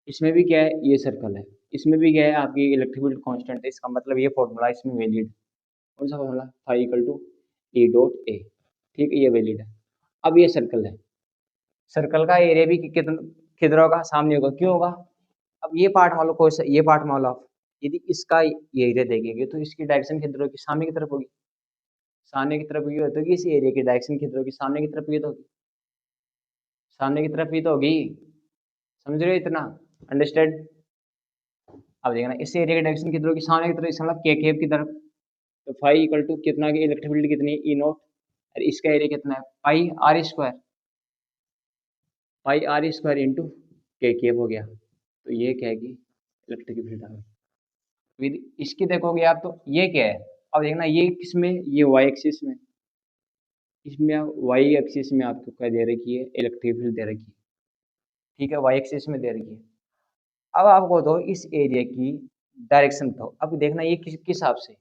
इसमें भी क्या है, ये सर्कल है। इसमें भी क्या है, आपकी इलेक्ट्रिक फील्ड कांस्टेंट है। इसका मतलब ये फॉर्मूला इसमें वैलिड। कौन सा formula, phi equal to E dot A. ठीक है, ये वैलिड है। अब ये सर्कल है, सर्कल का एरिया भी कितना किधर होगा, सामने होगा। क्यों होगा, अब ये पार्ट मान लो, कोई ये पार्ट मान लो आप, यदि इसका ये एरिया देखेंगे तो इसकी डायरेक्शन किधर होगी, सामने की तरफ होगी। सामने की तरफ ये होगी, इस एरिया की डायरेक्शन किधर होगी, सामने की तरफ ये तो होगी। सामने की तरफ ये तो होगी। समझ रहे हो इतना, अंडरस्टैंड। अब देखना इस एरिया की डायरेक्शन किधर होगी, सामने की तरफ, इसका मतलब के केप की तरफ। तो फाई इक्वल टू कितना की इलेक्ट्रिक फील्ड कितनी है, ई नॉट। और इसका एरिया कितना है, pi R square. Pi R square into के केप हो गया। तो ये क्या है कि इलेक्ट्रिक फील्ड आ गई। फिर इसकी देखोगे आप तो ये क्या है। अब देखना ये किसमें, ये वाई एक्सिस में। इसमें वाई एक्सिस में आपको क्या दे रखी है, इलेक्ट्रिक फील्ड दे रखी है। ठीक है, वाई एक्सिस में दे रखी है। अब आपको दो इस एरिया की डायरेक्शन बताओ। अब देखना ये किस हिसाब से,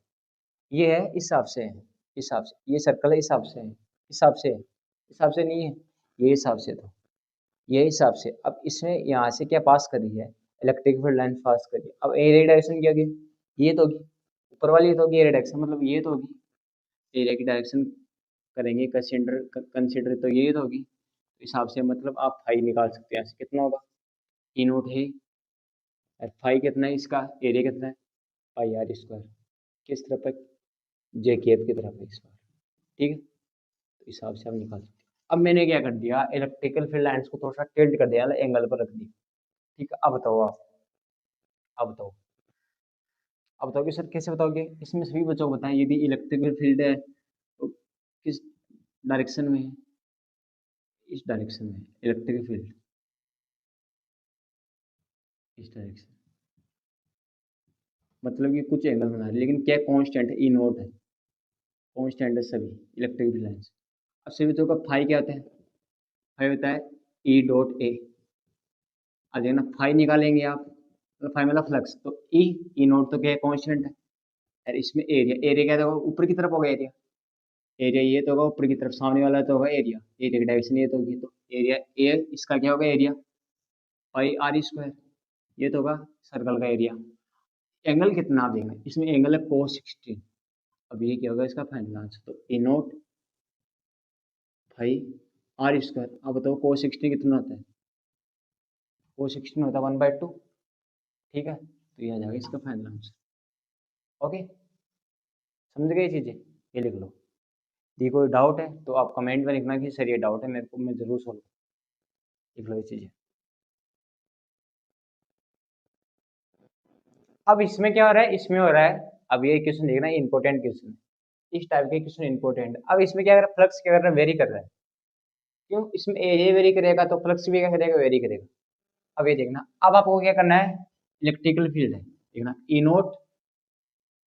ये है इस हिसाब से है, इस हिसाब से ये सर्कल है, इस हिसाब से है, इस हिसाब से है, इस हिसाब से नहीं है, ये हिसाब से। तो ये हिसाब से। अब इसमें यहाँ से क्या पास करी है, इलेक्ट्रिक फील्ड लाइन पास करी है। अब एरिया डायरेक्शन क्या होगी, ये तो होगी। ऊपर वाली ये तो होगी एरिया डायरेक्शन, मतलब ये तो होगी। एरिया की डायरेक्शन करेंगे कंसिडर कंसिडर तो ये तो होगी। तो हिसाब से मतलब आप फाई निकाल सकते हैं। यहाँ से कितना होगा, ई नोट है, और फाई कितना है, इसका एरिया कितना है, पाई आर स्क्वायर। किस तरफ है, जे के एफ की तरफ है स्क्वायर। ठीक है, तो हिसाब से आप निकाल सकते हैं। अब मैंने क्या कर दिया, इलेक्ट्रिकल फील्ड लाइन्स को थोड़ा सा टिल्ट कर दिया, एंगल पर रख दी। ठीक है, अब बताओ आप, अब बताओ, अब बताओगे सर कैसे बताओगे। इसमें सभी बच्चों को बताएं, यदि इलेक्ट्रिकल फील्ड है तो किस डायरेक्शन में है, इस डायरेक्शन में इलेक्ट्रिक फील्ड, इस डायरेक्शन। मतलब कि कुछ एंगल बना रहे, लेकिन क्या कांस्टेंट है, ई नोट है, कांस्टेंट है सभी इलेक्ट्रिक फील्ड लाइन्स। अब सभी बच्चों का फाई क्या होता है, फाई होता है ई डॉट ए। अब देखना फाई निकालेंगे आप, तो फाई मतलब फ्लक्स, तो ई नोट तो क्या है, कांस्टेंट है। और इसमें एरिया, एरिया क्या होगा, ऊपर की तरफ होगा एरिया। एरिया ये तो होगा ऊपर की तरफ, सामने वाला तो होगा एरिया, एरिया की डायरेक्शन ये तो होगी। तो एरिया ए, इसका क्या होगा एरिया, पाई आर स्क्वायर। ये तो होगा सर्कल का एरिया। एंगल कितना आप देखना, इसमें एंगल है कोस 16। अब ये क्या होगा, इसका फाइनल आंसर। तो ए नोट फाई आर स्क्वायर। अब बताओ कोस 16 कितना होता है, कोस 16 होता है 1/2। ठीक है, तो ये आ जाएगा इसका फाइनल आंसर। ओके, समझ गए चीज़ें, ये लिख लो। यदि कोई डाउट है तो आप कमेंट में लिखना कि सर ये डाउट है मेरे को, मैं जरूर सोल्व। लिख लो ये चीज़ें। अब इसमें क्या हो रहा है, इसमें हो रहा है, अब ये क्वेश्चन देखना, ये इंपॉर्टेंट क्वेश्चन है। इस टाइप के क्वेश्चन इंपॉर्टेंट। अब इसमें क्या कर रहा है, फ्लक्स क्या कर रहा है, वेरी कर रहा है। क्यों, इसमें एरिया वेरी करेगा तो फ्लक्स भी क्या करेगा, वेरी करेगा। अब ये देखना, अब आपको क्या करना है, इलेक्ट्रिकल फील्ड है देखना, ई नोट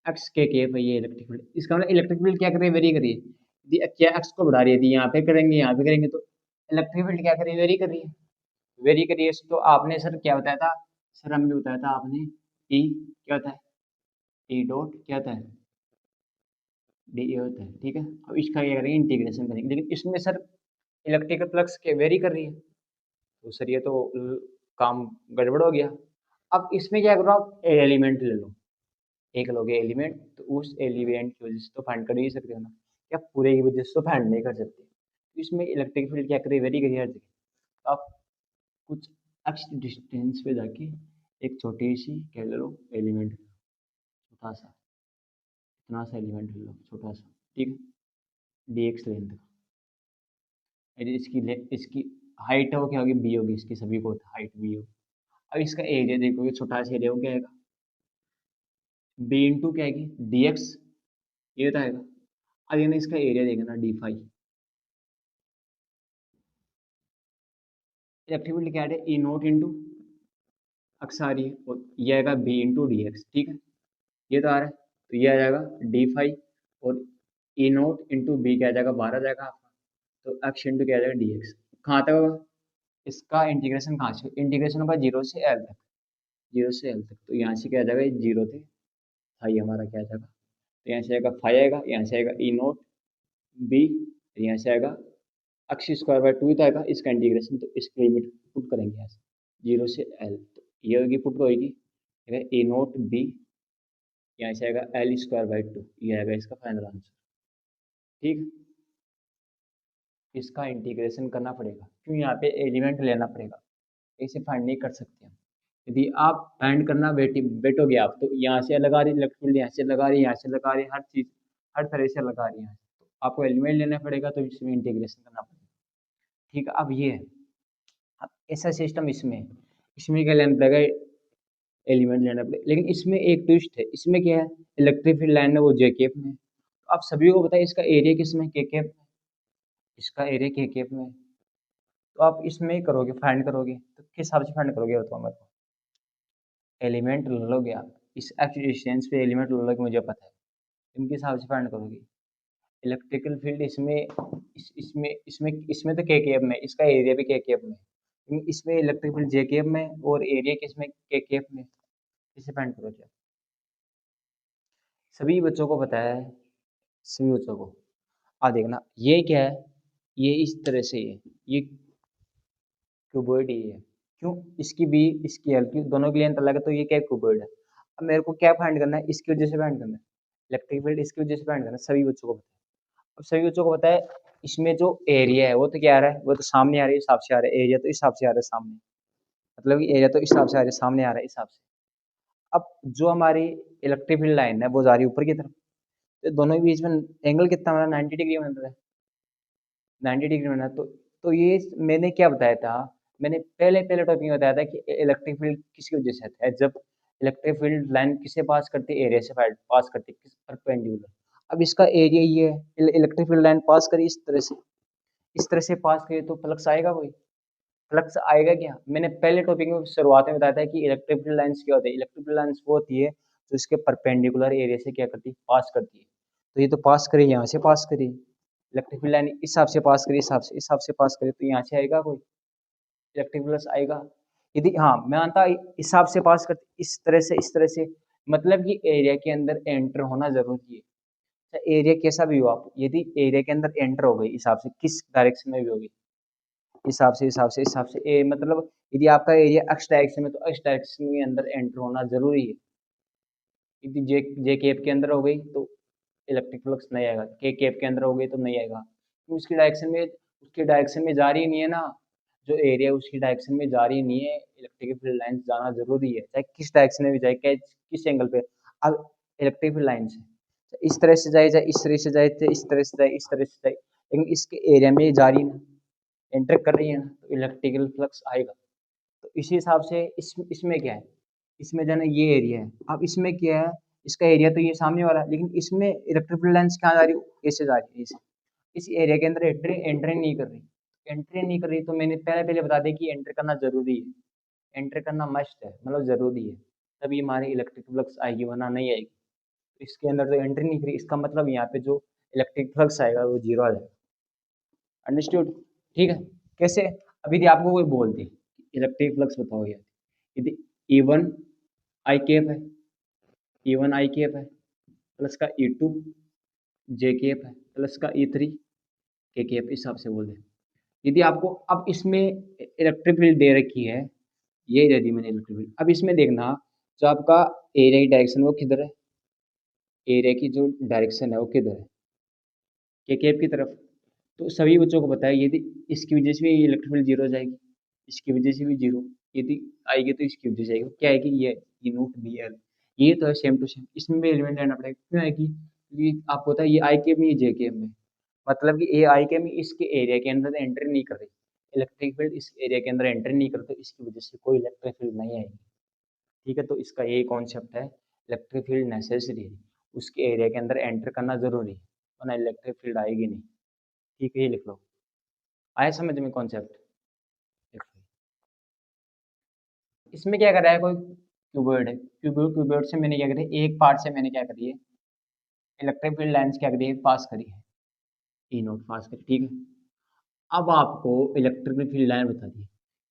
एक्स के है ये इलेक्ट्रिक फील्ड, इसका मतलब इलेक्ट्रिक फील्ड क्या कर रही है, वेरी कर रही है। यदि क्या एक्स को बढ़ा रही है, यदि यहाँ पे करेंगे यहाँ पे करेंगे तो इलेक्ट्रिक फील्ड क्या कर रही है, वेरी कर रही है। वेरी कर रही है तो आपने सर क्या बताया था, सर हमने बताया था आपने ई क्या होता है, ई डॉट क्या होता है, डी ए होता है, ठीक है। अब इसका क्या करेंगे, इंटीग्रेशन करेंगे, लेकिन इसमें सर इलेक्ट्रिकल फ्लक्स के वेरी कर रही है, तो सर ये तो काम गड़बड़ हो गया। अब इसमें क्या करो, आप एलिमेंट ले लो, एक लोगे एलिमेंट, तो उस एलिमेंट की वजह से तो फाइंड कर ही सकते हो ना, या पूरे की वजह से तो फाइंड नहीं कर सकते। तो इसमें इलेक्ट्रिक फील्ड क्या करे, वेरी करिए हर जगह। तो आप कुछ एक्स डिस्टेंस पे जाके एक छोटी सी क्या ले लो, एलिमेंट छोटा सा, इतना सा एलिमेंट ले लो छोटा सा, ठीक है, डी एक्स लेंथ का, यदि इसकी हाइट है वो क्या होगी, बी होगी, इसकी सभी को हाइट बी होगी। अब इसका एरिया देखोगे, छोटा सा एरिया वो क्या आएगा, बी इंटू क्या आएगी, डी एक्स, ये तो आएगा। अब ये ना इसका एरिया देखना, डी फाइव, इलेक्ट्रिक फील्ड क्या है, ई नोट इंटू एक्स आ रही है, और ये आएगा बी इंटू डी एक्स, ठीक है, ये तो आ रहा है, तो ये आ जाएगा डी फाइव, और ई नोट इंटू बी क्या आ जाएगा, 12 आ जाएगा आपका, तो एक्स इंटू क्या आ जाएगा, डी एक्स। कहाँ तक होगा, इसका इंटीग्रेशन कहाँ से, इंटीग्रेशन होगा जीरो से एल तक, जीरो से एल तक, तो यहाँ से क्या आ जाएगा, जीरो थे फाइव हमारा क्या आ जाएगा, तो यहाँ से आएगा फाइव आएगा, यहाँ से आएगा ई नोट बी, यहाँ से आएगा एक्स स्क्वायर बाय टू आएगा, इसका इंटीग्रेशन, तो इसकी लिमिट पुट करेंगे यहाँ से जीरो से एल, तो ये होगी पुट होगी, ए नोट बी, यहाँ से आएगा एल स्क्वायर बाई टू, ये आएगा इसका फाइनल आंसर, ठीक। इसका इंटीग्रेशन करना पड़ेगा, क्यों, यहाँ पे एलिमेंट लेना पड़ेगा, ऐसे फाइंड नहीं कर सकते हम। यदि आप फाइंड करना बैठोगे आप, तो यहाँ से लगा रही लेफ्ट फील्ड, यहाँ से लगा रही, यहाँ से लगा रही, हर चीज़ हर तरह से लगा रही है, तो आपको एलिमेंट लेना पड़ेगा, तो इसमें इंटीग्रेशन करना पड़ेगा, ठीक है। अब ये है, अब ऐसा सिस्टम इसमें है। इसमें क्या लेना पड़ेगा, एलिमेंट लेना पड़ेगा, लेकिन इसमें एक ट्विस्ट है, इसमें क्या है, इलेक्ट्रिक फील्ड लाइन है वो जे केप में है। तो आप सभी को बताइए इसका एरिया किसमें, के केप में, इसका एरिया के केप में है। तो आप इसमें ही करोगे, फाइंड करोगे, तो किस हिसाब से फाइंड करोगे बताओ मेरे को, एलिमेंट ले लोगे आप, इस एक्स डिस्टेंस पे एलिमेंट ले लोगे, मुझे पता है, इनके हिसाब से फाइंड करोगे। इलेक्ट्रिकल फील्ड इसमें इसमें तो के केप में, इसका एरिया भी के केप में, लेकिन इसमें इलेक्ट्रिक फील्ड जे केप में, और एरिया किसमें, के केप में, इसे फाइंड करोगे आप। सभी बच्चों को पता है, सभी बच्चों को। आ देखना, ये क्या है, ये इस तरह से है, ये क्यूबॉइड ही है, क्यों, इसकी बी इसकी एल की दोनों की लेंथ अलग है, तो ये क्या क्यूबॉइड है। अब मेरे को क्या फाइंड करना है, इसकी वजह से फाइंड करना है, इलेक्ट्रिक फील्ड इसकी वजह से फाइंड करना है, सभी बच्चों को पता है। अब सभी बच्चों को पता है, इसमें जो एरिया है वो तो क्या आ रहा है, वो तो सामने आ रही है, हिसाब से आ रहा है, एरिया तो इस हिसाब से आ रहा है सामने, मतलब कि एरिया तो इस हिसाब से आ रहा है, सामने आ रहा है इस हिसाब से। अब जो हमारी इलेक्ट्रिक फील्ड लाइन है वो जा रही है ऊपर की तरफ, तो दोनों के बीच में एंगल कितना बना, 90 डिग्री बन रहा है, 90 डिग्री बना, तो ये मैंने क्या बताया था, मैंने पहले पहले टॉपिक में बताया था कि इलेक्ट्रिक फील्ड किसकी वजह से आता है, जब इलेक्ट्रिक फील्ड लाइन किससे पास करती है, एरिया से पास करती है, किस परपेंडिकुलर। अब इसका एरिया ये है, इलेक्ट्रिक फील्ड लाइन पास करी इस तरह से, इस तरह से पास करी, तो फ्लक्स आएगा कोई, फ्लक्स आएगा क्या, मैंने पहले टॉपिक में शुरुआत में बताया था कि इलेक्ट्रिक फील्ड लाइंस क्या होती है, इलेक्ट्रिक फील्ड लाइंस वो होती है जो इसके परपेंडिकुलर एरिया से क्या करती है, पास करती है। तो ये तो पास करी, यहाँ से पास करी, इलेक्ट्रिक फील्ड लाइन इस हिसाब से पास करी, इस हिसाब से पास करी, तो यहाँ से आएगा कोई इलेक्ट्रिक फ्लक्स आएगा। यदि हाँ मैं मानता इस हिसाब से पास करते, इस तरह से, मतलब कि एरिया के अंदर एंटर होना जरूरी है, चाहे एरिया कैसा भी हो, आप यदि एरिया के अंदर एंटर हो गई, हिसाब से किस डायरेक्शन में भी होगी, हिसाब से मतलब यदि आपका एरिया एक्स डायरेक्शन में, तो एक्स डायरेक्शन के अंदर एंटर होना जरूरी है। यदि जे जे केप के अंदर हो गई तो इलेक्ट्रिक फ्लक्स नहीं आएगा, के केप के अंदर हो गई तो नहीं आएगा, तो उसकी डायरेक्शन में जा रही नहीं है ना, जो एरिया उसकी डायरेक्शन में जा रही नहीं है, इलेक्ट्रिक फील्ड लाइन जाना जरूरी है, चाहे किस डायरेक्शन में भी जाए, किस एंगल पे। अब इलेक्ट्रिक फील्ड लाइन से इस तरह से जाए, चाहे इस तरह से जाए, चाहे इस तरह से जाए, इस तरह से जाए, लेकिन इसके एरिया में जा रही ना, एंटर कर रही है ना, तो इलेक्ट्रिकल फ्लक्स आएगा। तो इसी हिसाब से इसमें क्या है, इसमें जो है ना ये एरिया है, अब इसमें क्या है, इसका एरिया तो ये सामने वाला है, लेकिन इसमें इलेक्ट्रिक फील्ड लाइंस कहाँ जा रही है, ऐसे जा रही है, ऐसे इस एरिया के अंदर एंट्री एंट्री नहीं कर रही, एंट्री नहीं कर रही, तो मैंने पहले पहले बता दिया कि एंटर करना जरूरी है। एंटर करना मस्ट है, मतलब जरूरी है, तभी हमारी इलेक्ट्रिक फ्लक्स आएगी, वरना नहीं आएगी। तो इसके अंदर तो एंट्री नहीं करी, इसका मतलब यहाँ पे जो इलेक्ट्रिक फ्लक्स आएगा वो जीरो आ जाएगा। अंडरस्टूड? ठीक है। कैसे? अभी यदि आपको कोई बोल दे इलेक्ट्रिक फ्लक्स बताओ यार, यदि ई वन आई केप है, ई वन आई केप है, प्लस का ई टू जे केप है, प्लस का ई थ्री के केप, इस हिसाब से बोल दे। यदि आपको अब इसमें इलेक्ट्रिक फील्ड दे रखी है, ये दे दी मैंने इलेक्ट्रिक फील्ड, अब इसमें देखना जो आपका एरिया की डायरेक्शन वो किधर है, एरिया की जो डायरेक्शन है वो किधर है, के केप की तरफ। तो सभी बच्चों को पता है यदि इसकी वजह से भी इलेक्ट्रिक फील्ड जीरो हो जाएगी, इसकी वजह से भी जीरो, यदि आएगी तो इसकी वजह से आएगी, क्या आएगी, ये ई नोट बी एल, ये तो है सेम टू सेम, इसमें भी एलिमेंट लेना पड़ेगा, क्यों आएगी, क्योंकि आपको पता है ये आई केप में, ये जे केप में, मतलब कि ए आई के में इसके एरिया के अंदर एंट्री नहीं कर रही, इलेक्ट्रिक फील्ड इस एरिया के अंदर एंट्री नहीं करते, इसकी वजह से कोई इलेक्ट्रिक फील्ड नहीं आएगी। ठीक है, तो इसका यही कॉन्सेप्ट है, इलेक्ट्रिक फील्ड नेसेसरी है, उसके एरिया के अंदर एंटर करना जरूरी है, वरना इलेक्ट्रिक फील्ड आएगी नहीं। ठीक है, ये लिख लो। आया समझ में कॉन्सेप्ट? इसमें क्या कर रहा है, कोई क्यूबॉइड है, क्यूबॉइड से मैंने क्या करी, एक पार्ट से मैंने क्या करी है, इलेक्ट्रिक फील्ड लाइन्स क्या करी है, पास करी है, ई नोट पास करी। ठीक है, अब आपको इलेक्ट्रिक फील्ड लाइन बता दी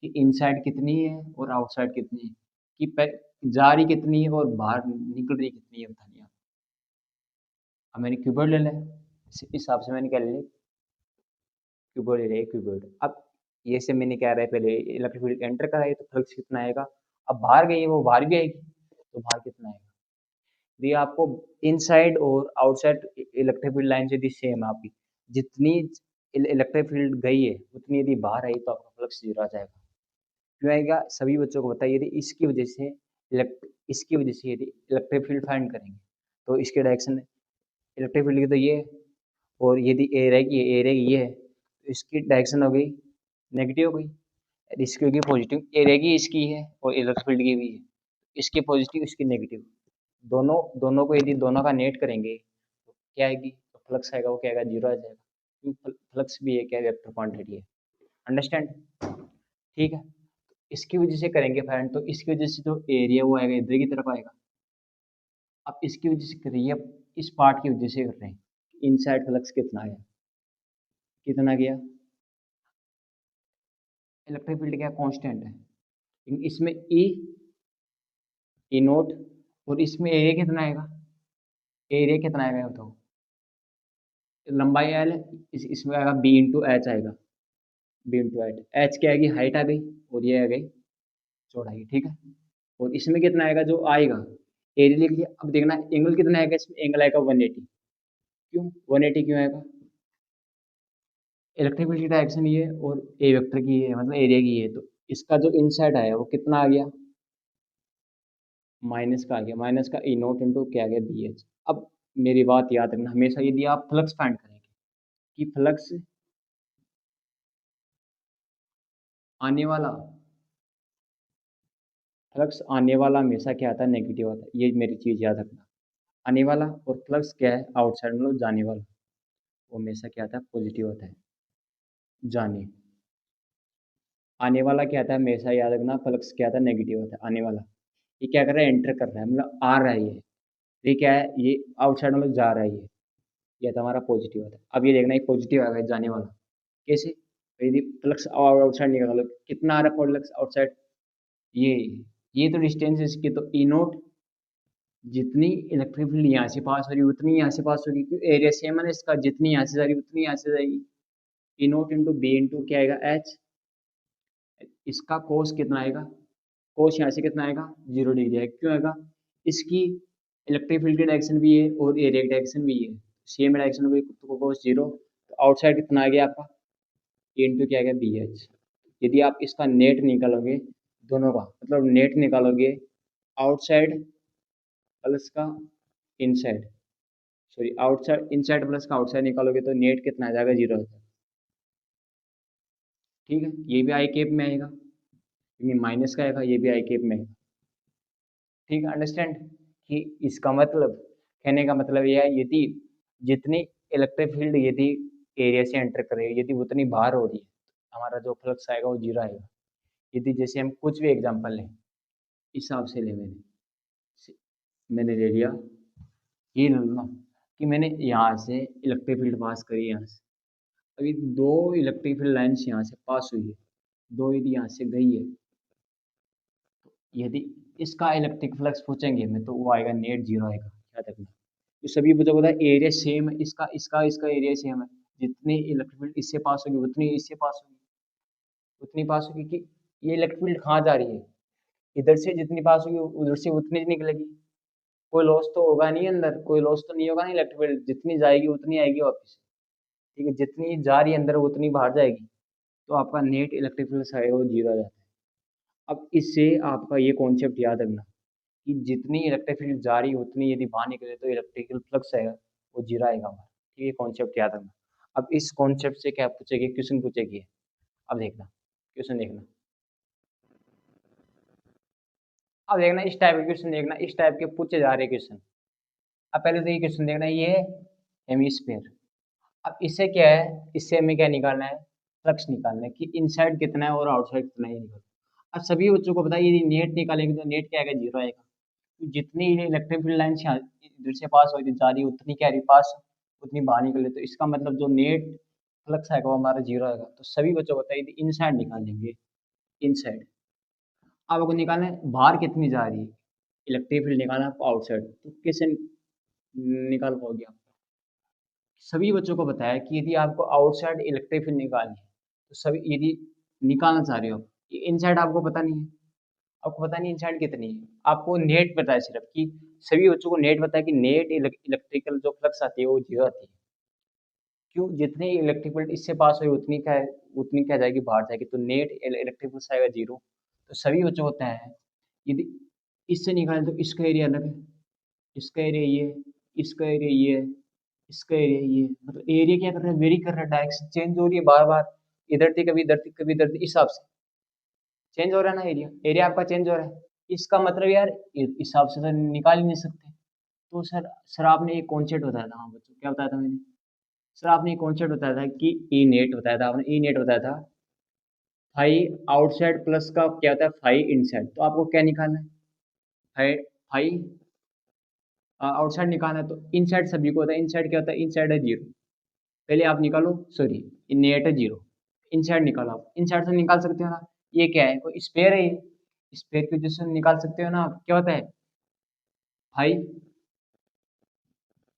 कि इनसाइड कितनी है और आउटसाइड कितनी है, कि जा रही कितनी है और बाहर निकल रही कितनी है, बतानी आप। अब मैंने क्यूबॉइड ले लिया, इस हिसाब से मैंने क्या ले लिया, क्यूबॉइड ले लिया, क्यूबॉइड। अब ये से मैंने क्या रहा है, पहले इलेक्ट्रिक फील्ड एंटर कराई तो फ्लक्स कितना आएगा, अब बाहर गई है वो बाहर भी आएगी, तो बाहर कितना आएगा। ये आपको इनसाइड और आउटसाइड इलेक्ट्रिक फील्ड लाइन यदि सेम है आपकी, जितनी इलेक्ट्रिक फील्ड गई है उतनी यदि बाहर आई तो आपका फ्लक्स जीरो आ जाएगा। क्यों आएगा, सभी बच्चों को बताइए, यदि इसकी वजह से यदि इलेक्ट्रिक फील्ड फाइंड करेंगे तो इसके डायरेक्शन इलेक्ट्रिक फील्ड की तो ये है, और यदि ए रहेगी, ए रहेगी ये है, तो इसकी डायरेक्शन हो गई नेगेटिव हो गई, और इसकी होगी पॉजिटिव, ए रहेगी इसकी है और इलेक्ट्रिक फील्ड की भी है, इसकी पॉजिटिव इसकी नेगेटिव, दोनों दोनों को यदि दोनों का नेट करेंगे तो क्या आएगी, तो फ्लक्स आएगा वो क्या आएगा, जीरो आ जाएगा, क्योंकि फ्लक्स भी है क्या, वेक्टर क्वांटिटी है। अंडरस्टैंड? ठीक है, इसकी वजह से करेंगे फाइंड, तो इसकी वजह से जो एरिया वो आएगा इधर की तरफ आएगा। अब इसकी वजह से करिए, अब इस पार्ट की वजह से कर रहे हैं, इनसाइड फ्लक्स कितना आया, कितना गया, इलेक्ट्रिक फील्ड क्या कांस्टेंट है, लेकिन इसमें ई नोट, और इसमें एरिया कितना आएगा, एरिया कितना आएगा बताओ, लंबाई एल है, इसमें आएगा बी इंटू एच आएगा, बी इंटू एच, एच क्या आएगी, हाइट आ गई, और ये आ गई चौड़ाई। ठीक है, और इसमें कितना आएगा जो आएगा, एरिया लिख लिया। अब देखना एंगल कितना आएगा, इसमें एंगल आएगा 180, क्यों 180 क्यों आएगा, इलेक्ट्रिक फील्ड की डायरेक्शन ये है और ए वेक्टर की है, मतलब एरिया की है, तो इसका जो इनसाइड आया वो कितना आ गया, माइनस का आ गया, माइनस का ई नोट इंटू क्या आ गया, बी एच। अब मेरी बात याद रखना हमेशा, यदि आप फ्लक्स फाइंड करेंगे कि फ्लक्स आने वाला, फ्लक्स आने वाला हमेशा क्या आता है, नेगेटिव आता है, ये मेरी चीज़ याद रखना। आने वाला और फ्लक्स क्या है, आउटसाइड मतलब जाने वाला, वो हमेशा क्या आता है, पॉजिटिव आता है, जाने। आने वाला क्या आता है, हमेशा याद रखना, फ्लक्स क्या आता है, नेगेटिव आता है, आने वाला। ये क्या कर रहा है, एंटर कर रहा है, मतलब आ रहा है ये क्या है, ये आउटसाइड मतलब जा रहा है ये तो हमारा पॉजिटिव आता है। अब ये देखना, ये पॉजिटिव आ गया जाने वाला, कैसे, तो यदि फ्लक्स आउटसाइड निकालो, कितना आ रहा है फ्लक्स आउटसाइड, ये ये तो डिस्टेंस है इसकी, तो ई नोट, जितनी इलेक्ट्रिक फील्ड यहाँ से पास हो रही है उतनी यहाँ से पास होगी, क्योंकि एरिया सेम है ना इसका, जितनी यहाँ से जा रही है उतनी यहाँ से जाएगी, ई नोट इंटू बी इंटू क्या आएगा, एच, इसका कोस कितना आएगा, कोस यहाँ से कितना आएगा, 0 डिग्री आएगा, क्यों आएगा, इसकी इलेक्ट्रिक फील्ड की डायरेक्शन भी है और एरिया की डायरेक्शन भी है, सेम डायरेक्शन हुई तो कोस जीरो, तो आउटसाइड कितना आ गया आपका, ए इंटू क्या आ गया, बी एच। यदि आप इसका नेट निकालोगे, दोनों का मतलब नेट निकालोगे, आउटसाइड प्लस का inside, sorry outside inside plus का आउटसाइड निकालोगे तो नेट कितना आ जाएगा, जीरो आ जाएगा। ठीक है, ये भी आई केप में आएगा, क्योंकि माइनस का आएगा, ये भी आई केप में आएगा। ठीक है, अंडरस्टैंड, कि इसका मतलब, कहने का मतलब यह है, यदि जितनी इलेक्ट्रिक फील्ड यदि एरिया से एंटर करे, यदि उतनी बाहर हो रही है, हमारा जो फ्लक्स आएगा वो जीरो आएगा। यदि जैसे हम कुछ भी एग्जांपल लें, इस हिसाब से ले, मैंने ले लिया, ये ले लो ना कि मैंने यहाँ से इलेक्ट्रिक फील्ड पास करी यहाँ से। अभी दो इलेक्ट्रिक फील्ड लाइन्स यहाँ से पास हुई है, दो यदि यहाँ से गई है, यदि इसका इलेक्ट्रिक फ्लक्स पूछेंगे हमें तो वो आएगा नेट जीरो आएगा, याद रखना। तो सभी बच्चों को पता है एरिया सेम है, इसका इसका इसका एरिया सेम है। जितनी इलेक्ट्रिक फील्ड इससे पास होगी उतनी इससे पास होगी, उतनी पास होगी कि ये इलेक्ट्रिक फील्ड कहाँ जा रही है, इधर से जितनी पास होगी उधर से उतनी निकलेगी। कोई लॉस तो होगा नहीं अंदर, कोई लॉस तो नहीं होगा ना, इलेक्ट्रिक फील्ड जितनी जाएगी उतनी आएगी वापस। ठीक है, जितनी जा रही है अंदर उतनी बाहर जाएगी, तो आपका नेट इलेक्ट्रिक फील्ड है वो जीरो आ जाता है। अब इससे आपका ये कॉन्सेप्ट याद रखना कि जितनी इलेक्ट्रिक फील्ड जा रही है उतनी यदि बाहर निकले तो इलेक्ट्रिकल फ्लक्स है वो जीरो आएगा हमारा। ठीक है, ये कॉन्सेप्ट याद रखना। अब इस कॉन्सेप्ट से क्या पूछेगी, क्वेश्चन पूछेगी। अब देखना क्वेश्चन, देखना अब देखना इस टाइप के क्वेश्चन, देखना इस टाइप के पूछे जा रहे क्वेश्चन। अब पहले तो ये क्वेश्चन देखना, ये हेमिस्फीयर। अब इससे क्या है, इससे हमें क्या निकालना है, फ्लक्स निकालना है कि इनसाइड कितना है और आउटसाइड कितना है, ये निकालना है। अब सभी बच्चों को पता है यदि नेट निकालेंगे तो नेट क्या आएगा, जीरो आएगा। तो जितनी इलेक्ट्रिक फील्ड लाइन इधर से पास हो जा रही है उतनी क्या रही पास, उतनी बाहर निकले, तो इसका मतलब जो नेट फ्लक्स आएगा वो हमारा जीरो आएगा। तो सभी बच्चों को पता है यदि इनसाइड निकालेंगे, इनसाइड अब आपको निकालना है बाहर कितनी जा रही है, इलेक्ट्रिक फील्ड निकालना है आपको आउटसाइड, तो कैसे निकाल पाओगे आप। सभी बच्चों को बताया कि यदि आपको आउटसाइड इलेक्ट्रिक फील्ड निकालनी है, तो सभी यदि निकालना चाह रहे हो, इनसाइड आपको पता नहीं है, आपको पता नहीं इनसाइड कितनी है, आपको नेट पता है सिर्फ कि सभी बच्चों को नेट पता है कि नेट इलेक्ट्रिकल जो फ्लक्स आती है वो जीरो आती है। क्यों, जितनी इलेक्ट्रिक फील्ड इससे पास हुई उतनी क्या है, उतनी क्या जाएगी बाहर जाएगी, तो नेट इलेक्ट्रिक फ्लक्स आएगा जीरो। तो सभी बच्चों को होता है यदि इससे निकालें तो इसका एरिया अलग है, इसका एरिया ये, इसका एरिया ये, इसका एरिया ये, मतलब एरिया क्या कर रहा है, वेरी कर रहा है, डायरेक्शन चेंज हो रही है बार बार, इधर थी कभी इधर थी कभी इधर थी, इस हिसाब से चेंज हो रहा है ना, एरिया एरिया आपका चेंज हो रहा है। इसका मतलब यार इस हिसाब से तो निकाल ही नहीं सकते। तो सर आपने एक कॉन्सेप्ट बताया था, हाँ बच्चों क्या बताया था मैंने, सर आपने एक कॉन्सेप्ट बताया था कि ई नेट बताया था आपने, ई नेट बताया था फाई आउटसाइड प्लस का क्या होता है फाई इनसाइड। तो आपको क्या निकालना है, फाई फाई आउटसाइड निकालना है, तो इनसाइड सभी को होता है, इनसाइड क्या होता है, इनसाइड है जीरो। पहले आप निकालो, सॉरी नेट है जीरो, इनसाइड निकालो, आप इनसाइड से निकाल सकते हो ना, ये क्या है कोई स्पेयर है, ये स्पेयर की वजह से निकाल सकते हो ना आप, क्या होता है फाई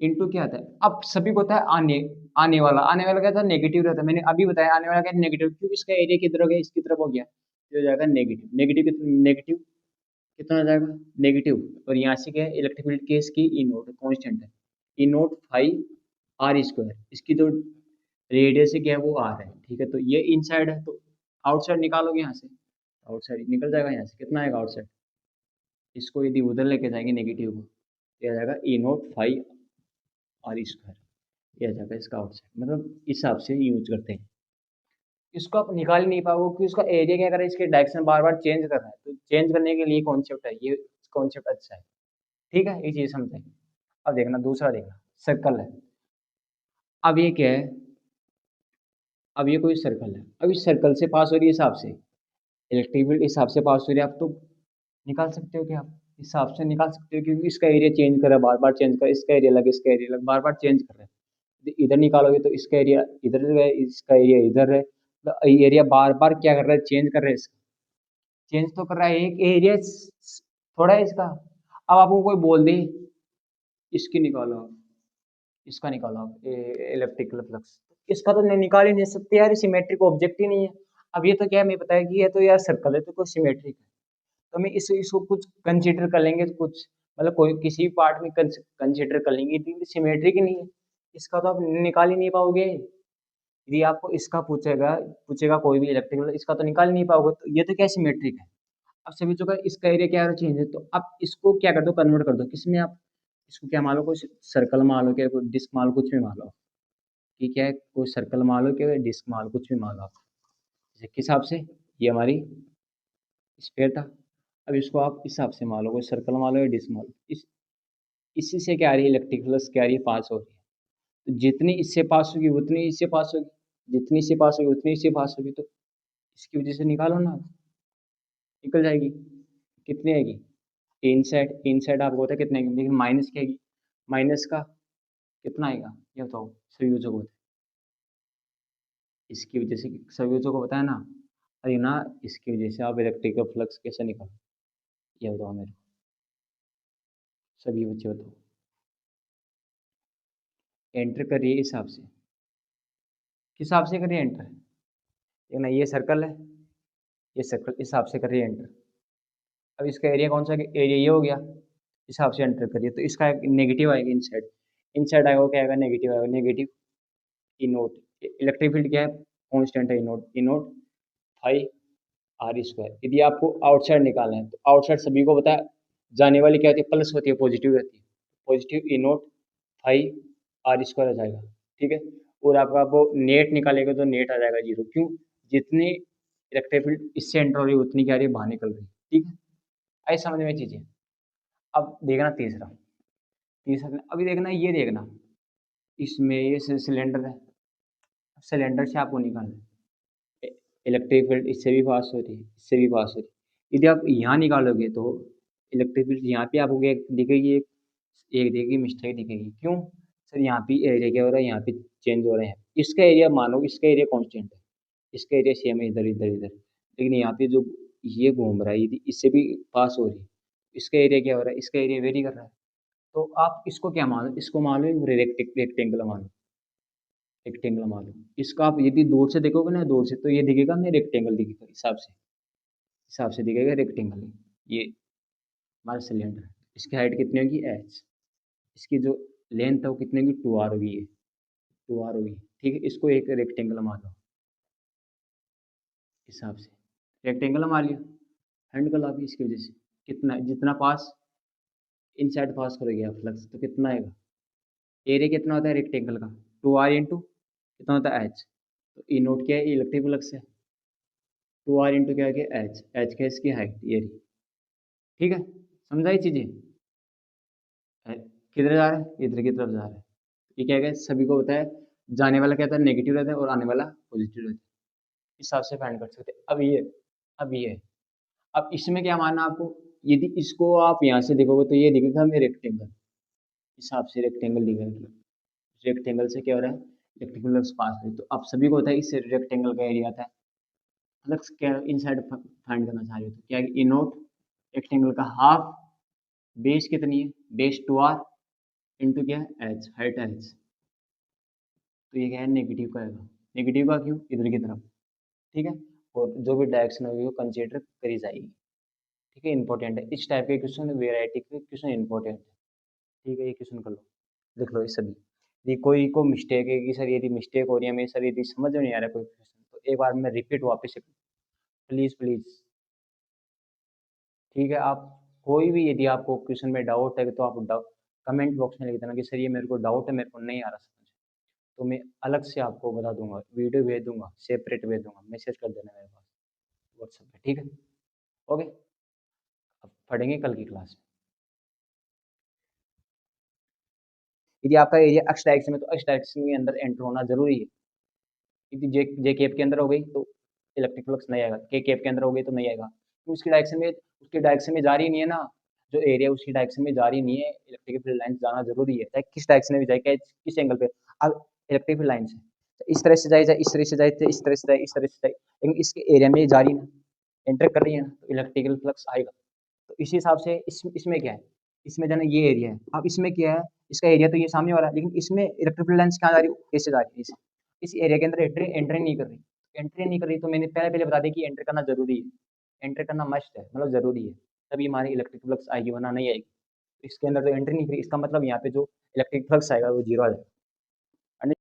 इंटू क्या आता है। अब सभी को होता है आने, आने वाला क्या था, नेगेटिव रहता है, मैंने अभी बताया आने वाला क्या नेगेटिव, क्योंकि इसका एरिया किधर हो गया, इसकी तरफ हो गया, तो हो जाएगा नेगेटिव, नेगेटिव नेगेटिव कितना हो जाएगा नेगेटिव। और यहाँ से क्या है इलेक्ट्रिक फील्ड केस की ई नोट कॉन्स्टेंट है, ई नोट फाइव आर स्क्वायर, इसकी तो रेडियस से क्या है वो आर है। ठीक है, तो ये इनसाइड है, तो आउटसाइड निकालोगे यहाँ से, आउटसाइड निकल जाएगा यहाँ से, कितना आएगा आउटसाइड, इसको यदि उधर लेके जाएंगे नेगेटिव को, तो ये आ जाएगा ई नोट फाइव आर स्क्वायर, ये आ जाएगा इसका आउटसाइड। मतलब इस हिसाब से यूज करते हैं। इसको आप निकाल ही नहीं पाओगे कि उसका एरिया क्या कर रहा है, इसके डायरेक्शन बार बार चेंज कर रहा है, तो चेंज करने के लिए कॉन्सेप्ट है ये, कॉन्सेप्ट अच्छा है। ठीक है, ये चीज़ समझें। अब देखना दूसरा, देखना सर्कल है। अब ये क्या है, अब ये कोई सर्कल है, अब इस सर्कल से पास हो रही है हिसाब से इलेक्ट्रिक फील्ड, इस हिसाब से पास हो रही है, आप तो निकाल सकते हो, क्या आप इस हिसाब से निकाल सकते हो, क्योंकि इसका एरिया चेंज कर रहा है बार बार, चेंज कर इसका एरिया अलग, इसका एरिया अलग, बार बार चेंज कर रहा है। इधर निकालोगे तो इसका एरिया इधर है, इसका एरिया इधर है, तो एरिया बार बार क्या कर रहा है, चेंज कर रहा है, इसका चेंज तो कर रहा है, एक एरिया थोड़ा है इसका। अब आपको कोई बोल दे इसकी निकालो आप, इसका निकालो आप इलेक्ट्रिकल फ्लक्स, इसका तो नहीं निकाल ही नहीं सकते यार, सिमेट्रिक ऑब्जेक्ट ही नहीं है। अब ये तो क्या हमें पता है कि ये तो यार सर्कल है, तो कोई सिमेट्रिक है, तो हमें इसको कुछ कंसीडर कर लेंगे, कुछ मतलब कोई किसी पार्ट में कंसीडर कर लेंगे, तो सिमेट्रिक ही नहीं है, इसका तो आप निकाल ही नहीं पाओगे। यदि आपको इसका पूछेगा पूछेगा कोई भी इलेक्ट्रिकल, इसका तो निकाल ही नहीं पाओगे, तो ये तो क्या सिमेट्रिक है। अब सभी चीज़ों का इसका एरिया क्या चेंज है, तो आप इसको क्या कर दो, कन्वर्ट कर दो किसमें, आप इसको क्या मान लो, कोई सर्कल मान लो, क्या कोई डिस्क मान लो, कुछ भी मान लो कि क्या है, कोई सर्कल मान लो, क्या डिस्क मान लो, कुछ भी मान लो आप, जैसे किस हिसाब से ये हमारी स्फीयर था। अब इसको आप इस हिसाब से मान लो, कोई सर्कल मान लो या डिस्क मान लो, इसी से क्या आ रही है इलेक्ट्रिक फ्लक्स, क्या आ रही है पास हो रही है, तो जितनी इससे पास होगी उतनी इससे पास होगी, जितनी इससे पास होगी उतनी इससे पास होगी, तो इसकी वजह से निकालो ना। निकल जाएगी। कितनी आएगी? इनसाइड आपको होता है कितने आएगी, लेकिन माइनस क्या आएगी, माइनस का कितना आएगा ये बताओ, सभी बच्चों को बताओ। इसकी वजह से सभी बच्चों को बताया ना, अरे ना, इसकी वजह से आप इलेक्ट्रिकल फ्लक्स कैसे निकाल, ये बताओ मेरे को, सभी बच्चे बताओ। एंटर करिए हिसाब से, किस हिसाब से करिए एंटर, ये ना ये सर्कल है, ये सर्कल इस हिसाब से करिए एंटर। अब इसका एरिया कौन सा, एरिया ये हो गया, इस हिसाब से एंटर करिए, तो इसका नेगेटिव आएगा इनसाइड, इनसाइड आएगा वो क्या आएगा, नेगेटिव आएगा, negative E note. Electric field क्या है, कांस्टेंट है ई नोट फाई आर स्क्वायर। यदि आपको आउटसाइड निकालना है तो आउटसाइड सभी को पता है, जाने वाली क्या होती है, प्लस होती है, पॉजिटिव रहती है, positive E note phi are square आ जाएगा, ठीक है। और आपका वो नेट निकालेगा तो नेट आ जाएगा जीरो, क्यों, जितनी इलेक्ट्रिक फील्ड इससे एंटर हो रही है उतनी क्या आ रही है, बाहर निकल रही है, ठीक है। आई समझ में चीजें। अब देखना तीसरा, तीसरा अभी देखना, ये देखना, इसमें ये सिलेंडर है, सिलेंडर से आपको निकालना है, इलेक्ट्रिक फील्ड इससे भी पास हो रही है, इससे भी पास हो रही है। यदि आप यहाँ निकालोगे तो इलेक्ट्रिक फील्ड यहाँ पे आपको एक दिखेगी, एक दिखेगी मिस्टेक दिखेगी, क्यों सर, यहाँ पे एरिया क्या हो रहा है, यहाँ पे चेंज हो रहे हैं, इसका एरिया मानो, इसका एरिया कांस्टेंट है, इसका एरिया सेम है, इधर इधर इधर, लेकिन यहाँ पे जो ये घूम रहा है यदि इससे भी पास हो रही है, इसका एरिया क्या हो रहा है, इसका एरिया वेरी कर रहा है। तो आप इसको क्या मानो, इसको मान लो रेक्टेंगल मानो, रेक्टेंगल मान लो इसका। आप यदि दूर से देखोगे ना, दूर से तो ये दिखेगा नहीं, रेक्टेंगल दिखेगा, हिसाब से दिखेगा रेक्टेंगल। ये हमारा सिलेंडर है, इसकी हाइट कितनी होगी एच, इसकी जो लेंथ है वो कितनी होगी, टू आर होगी, ये टू आर होगी, ठीक है। इसको एक रेक्टेंगल मान लो, हिसाब से रेक्टेंगल मान लिया, हैंड कर आपकी, इसकी वजह से कितना, जितना पास इनसाइड पास करोगे आप फ्लक्स तो कितना आएगा, एरिया कितना होता है रेक्टेंगल का, टू आर इंटू कितना होता है एच, तो ई नोट क्या है, इलेक्ट्रिक फ्लक्स है, टू आर इंटू क्या है एच, एच क्या है इसकी हाइट, ये रही, ठीक है। समझाई चीजें, किधर जा रहा है, इधर की तरफ जा रहा है, ये क्या है, सभी को बताया, जाने वाला क्या था, नेगेटिव रहता है, और आने वाला पॉजिटिव रहता है, इस हिसाब से फाइंड कर सकते हैं। अब ये अब इसमें क्या मानना आपको, यदि इसको आप यहाँ से देखोगे तो ये दिखेगा हमें रेक्टेंगल, हिसाब से रेक्टेंगल दिखेगा, रेक्टेंगल से क्या हो रहा है, इलेक्ट्रिकल फ्लक्स पास है, तो आप सभी को होता है इससे रेक्टेंगल का एरिया आता है, फ्लक्स क्या इनसाइड फाइंड करना चाह रहे हो तो क्या है, ई नोट रेक्टेंगल का हाफ, बेस कितनी है, बेस टू आर इंटू क्या है एच, हाइट एच, तो ये क्या है, नेगेटिव का आएगा, नेगेटिव का क्यों, इधर की तरफ, ठीक है। और जो भी डायरेक्शन होगी वो कंसिडर करी जाएगी, ठीक है, इंपॉर्टेंट है, इस टाइप के क्वेश्चन, वेराइटी के क्वेश्चन इंपॉर्टेंट है, ठीक है। ये क्वेश्चन कर लो, लिख लो ये सभी। यदि कोई को मिस्टेक है कि सर यदि मिस्टेक हो रही है मेरी, सर यदि समझ में नहीं आ रहा कोई क्वेश्चन, तो एक बार मैं रिपीट वापस से, प्लीज़ प्लीज़, ठीक है। आप कोई भी यदि आपको क्वेश्चन में डाउट है तो आप डाउट कमेंट बॉक्स में लिख देना कि सर ये मेरे को डाउट है, मेरे को नहीं आ रहा समझ, तो मैं अलग से आपको बता दूंगा, वीडियो भेज दूंगा, सेपरेट भेज दूंगा, मैसेज कर देना मेरे पास व्हाट्सएप पे, ठीक है। ओके, अब पढ़ेंगे कल की क्लास में। यदि आपका एरिया एक्स डायरेक्शन में, तो एक्स डायरेक्शन के अंदर एंटर होना जरूरी है। यदि जे जे केप के अंदर हो गई तो इलेक्ट्रिक फ्लक्स नहीं आएगा, के केप के अंदर हो गई तो नहीं आएगा, तो उसकी डायरेक्शन में जा रही नहीं है ना, जो एरिया उसकी डायरेक्शन में जा रही नहीं है, इलेक्ट्रिक फील्ड लाइन जाना जरूरी है, चाहे किस डायरेक्शन में भी जाए, किस एंगल पे। अब इलेक्ट्रिक फील्ड लाइन से इस तरह से जाए, चाहे इस तरह से जाए, चाहे इस तरह से जाए, इस तरह से जाए, लेकिन इसके एरिया में जा रही ना, एंटर कर रही है ना, तो इलेक्ट्रिकल फ्लक्स आएगा। तो इसी हिसाब से इसमें क्या है, इसमें जाना ये एरिया है, अब इसमें क्या है, इसका एरिया तो ये सामने वाला है, लेकिन इसमें इलेक्ट्रिक फील्ड लाइंस कहाँ जा रही है, ऐसे जा रही है, इस एरिया के अंदर एंट्री नहीं कर रही, एंट्री नहीं कर रही, तो मैंने पहले पहले बता दी कि एंटर करना जरूरी है, एंटर करना मस्ट है, मतलब जरूरी है, तभी हमारी इलेक्ट्रिक फ्लक्स आएगी, वरना नहीं आएगी। इसके अंदर तो एंट्री नहीं करी, इसका मतलब यहाँ पे जो इलेक्ट्रिक फ्लक्स आएगा वो जीरो आ जाएगा।